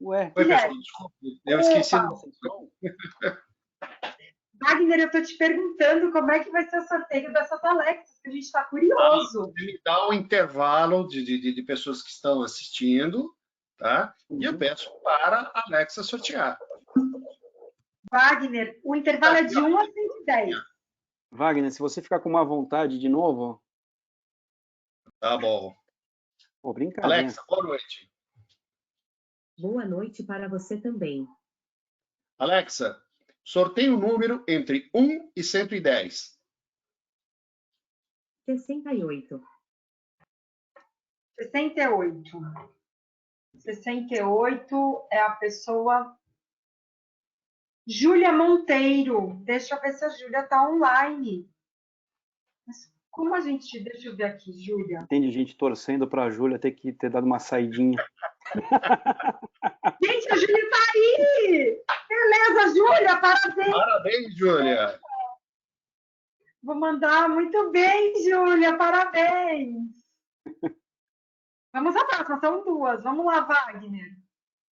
Ué, Oi, pessoal, Guilherme. desculpe, eu esqueci. Opa. Wagner, eu estou te perguntando como é que vai ser o sorteio dessas Alexas, que a gente está curioso. Você me dá um intervalo de pessoas que estão assistindo, tá? E eu peço para a Alexa sortear. Wagner, o intervalo é de 1 a 110. Wagner, se você ficar com má vontade de novo, Tá bom. pô, brincadeira. Alexa, boa noite. Boa noite para você também. Alexa, sorteio um número entre 1 e 110. 68. 68. 68 é a pessoa Júlia Monteiro. Deixa eu ver se a Júlia está online. Mas como a gente... Deixa eu ver aqui, Júlia. Tem gente torcendo para a Júlia ter que ter dado uma saidinha. Gente, a Júlia está aí! Beleza, Júlia, parabéns! Parabéns, Júlia. Vou mandar muito bem, Júlia, parabéns! Vamos à próxima, são duas. Vamos lá, Wagner.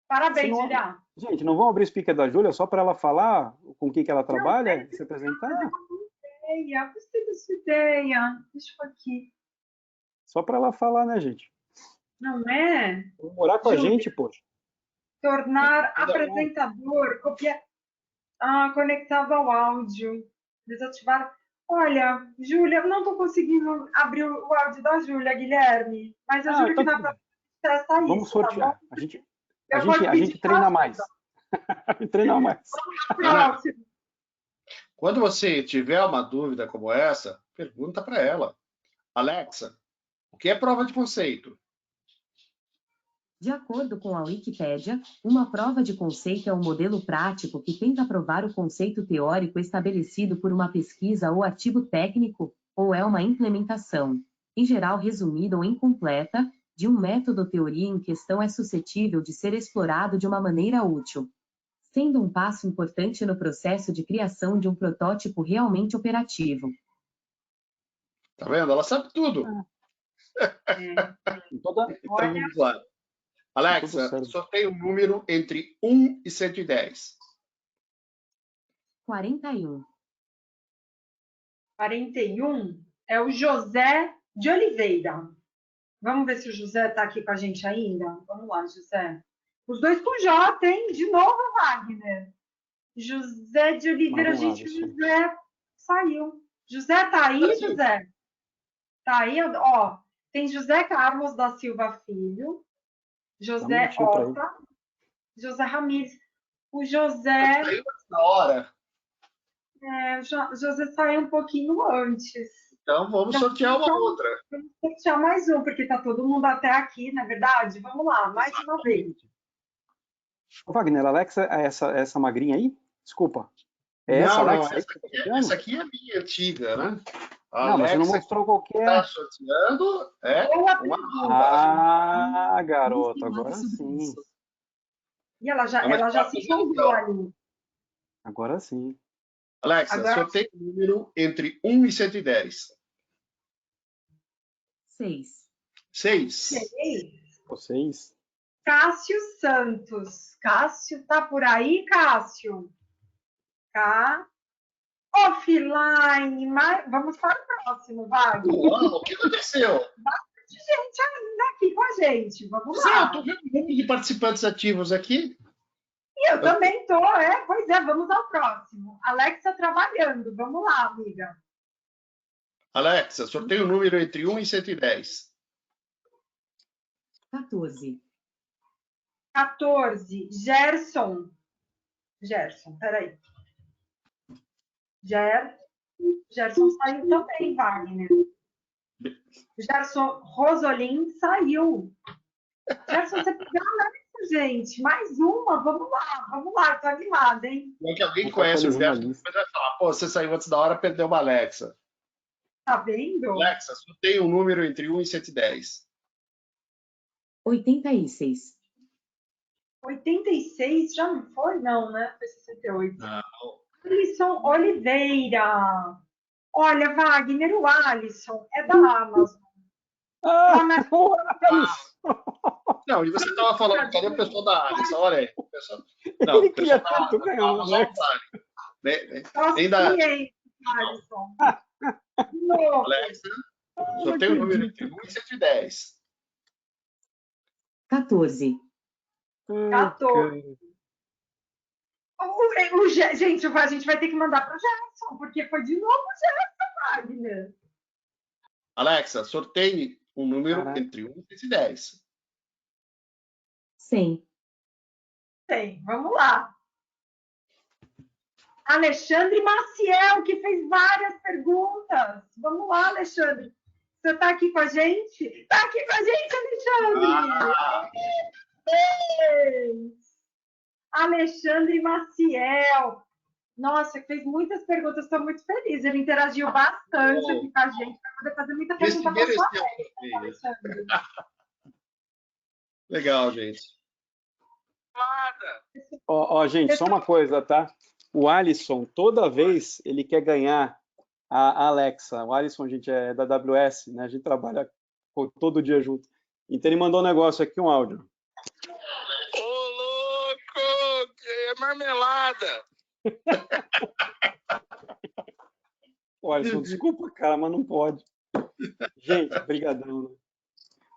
Parabéns, Não... Júlia. Gente, não vamos abrir o speaker da Júlia só para ela falar com o que ela trabalha, se apresentar? Gostei dessa ideia. Deixa eu aqui. Só para ela falar, né, gente? Não é? Vamos morar com Júlia. a gente, poxa. Tornar apresentador, copiar, conectado ao áudio, desativar. Olha, Júlia, não estou conseguindo abrir o áudio da Júlia, Guilherme, mas a Júlia então que dá para testar isso. Vamos sortear. Tá bom? A gente treina mais. Treina mais. Próximo. Quando você tiver uma dúvida como essa, pergunta para ela. Alexa, o que é prova de conceito? De acordo com a Wikipédia, uma prova de conceito é um modelo prático que tenta provar o conceito teórico estabelecido por uma pesquisa ou artigo técnico, ou é uma implementação, em geral resumida ou incompleta, de um método ou teoria em questão é suscetível de ser explorado de uma maneira útil, sendo um passo importante no processo de criação de um protótipo realmente operativo. Tá vendo? Ela sabe tudo. Então, Vamos lá. Alexa, sorteia um número entre 1 e 110. 41. 41 é o José de Oliveira. Vamos ver se o José está aqui com a gente ainda? Vamos lá, José. Os dois com J, hein? De novo, Wagner. José de Oliveira, gente, o José saiu. José tá aí, José? Tá aí, ó. Tem José Carlos da Silva Filho, José Horta, José Ramires. O José... Saiu na hora. O José saiu um pouquinho antes. Então, vamos sortear uma outra. Vamos sortear mais um, porque tá todo mundo até aqui, não é verdade? Vamos lá, mais uma vez. Wagner, a Alexa é essa magrinha aí? Desculpa. Essa aqui é a minha antiga, né? Não, mas você não mostrou qual que é. Está sorteando uma... garoto, agora sim. E ela já se jogou ali. Agora sim. Alexa, sorteia um número entre 1 e 110. 6. 6. 6. Cássio Santos. Cássio, tá por aí, Cássio? Offline. Vamos para o próximo, Wagner. O que aconteceu? Bastante gente ainda aqui com a gente. Vamos lá. Eu tô vendo um número de participantes ativos aqui. E eu também tô, Pois é, vamos ao próximo. Alexa trabalhando. Vamos lá, amiga. Alexa, sorteia um número entre 1 e 110. 14. 14. Gerson, peraí. Gerson saiu também, Wagner. Gerson Rosolin saiu. Gerson, você pegou a Alexa, gente. Mais uma, vamos lá, tô animada, hein? É que alguém conhece o Gerson, depois vai falar, pô, você saiu antes da hora, perdeu uma Alexa. Tá vendo? Alexa, sorteia um número entre 1 e 110. 86. 86 já não foi? Não, né? Foi 68. Não. Alisson Oliveira. Olha, Wagner, o Alisson é da Amazon. Não, e você estava falando, cadê o pessoal da Alisson? Olha aí. Não, Ele o queria pessoal tanto ganhar uma Alexa. Nossa, Ainda, cliente, Alisson. De novo. Alexa, sorteio o número entre 1 e 110. 14. 14. Gente, a gente vai ter que mandar para o Gerson, porque foi de novo o Gerson, Wagner. Alexa, sorteie um número entre 1 e 110. 100. Tem, vamos lá. Alexandre Maciel, que fez várias perguntas. Vamos lá, Alexandre. Você está aqui com a gente? Está aqui com a gente, Alexandre! Alexandre Maciel. Nossa, fez muitas perguntas, estou muito feliz. Ele interagiu bastante aqui com a gente, para poder fazer muita pergunta para sua vez, Alexandre. Legal, gente. Ó, gente, só uma coisa, tá? O Alisson, toda vez, ele quer ganhar a Alexa. O Alisson, gente, é da AWS, né? A gente trabalha todo dia junto. Então, ele mandou um negócio aqui, um áudio. Ô, louco! É marmelada! Ô, Alisson, desculpa, cara, mas não pode. Gente, brigadão.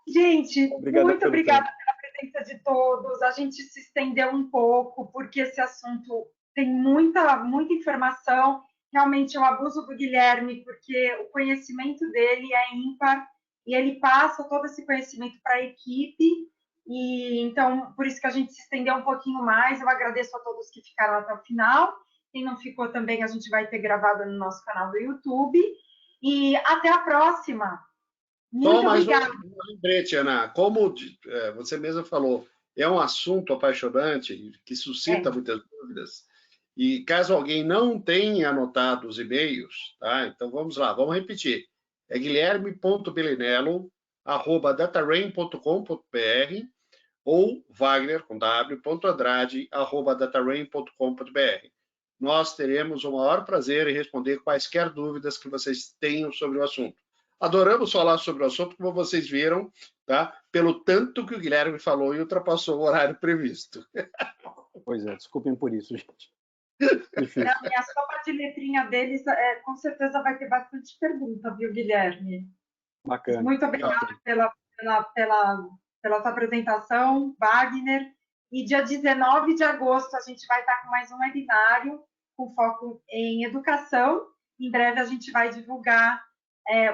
Gente, muito obrigada tempo. pela presença de todos. A gente se estendeu um pouco, porque esse assunto tem muita informação. Realmente é o abuso do Guilherme, porque o conhecimento dele é ímpar e ele passa todo esse conhecimento para a equipe. E então, por isso que a gente se estendeu um pouquinho mais. Eu agradeço a todos que ficaram até o final. Quem não ficou também, a gente vai ter gravado no nosso canal do YouTube. E até a próxima. Só mais um lembrete, Ana. Como você mesma falou, é um assunto apaixonante que suscita muitas dúvidas. E caso alguém não tenha anotado os e-mails, tá? Então vamos lá, vamos repetir. É guilherme.bellinello@datarain.com.br ou wagner.andrade@datarain.com.br. Nós teremos o maior prazer em responder quaisquer dúvidas que vocês tenham sobre o assunto. Adoramos falar sobre o assunto, como vocês viram, tá? Pelo tanto que o Guilherme falou e ultrapassou o horário previsto. Pois é, desculpem por isso, gente. Difícil. E a sopa de letrinha deles, com certeza vai ter bastante pergunta, viu, Guilherme? Bacana. Muito obrigada pela sua apresentação, Wagner. E dia 19 de agosto a gente vai estar com mais um webinário com foco em educação. Em breve a gente vai divulgar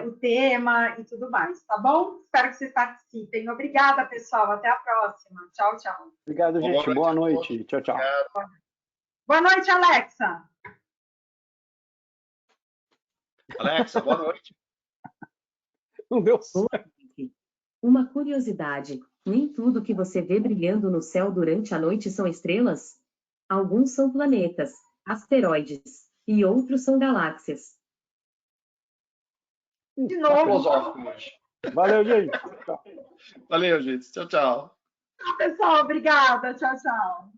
o tema e tudo mais, tá bom? Espero que vocês participem. Obrigada, pessoal. Até a próxima. Tchau, tchau. Obrigado, gente. Boa noite. Tchau, tchau. Boa noite, Alexa. Alexa, boa noite. Não deu certo. Uma curiosidade: nem tudo que você vê brilhando no céu durante a noite são estrelas. Alguns são planetas, asteroides, e outros são galáxias. De novo. Valeu, gente. Valeu, gente. Tchau, tchau. Pessoal, obrigada. Tchau, tchau.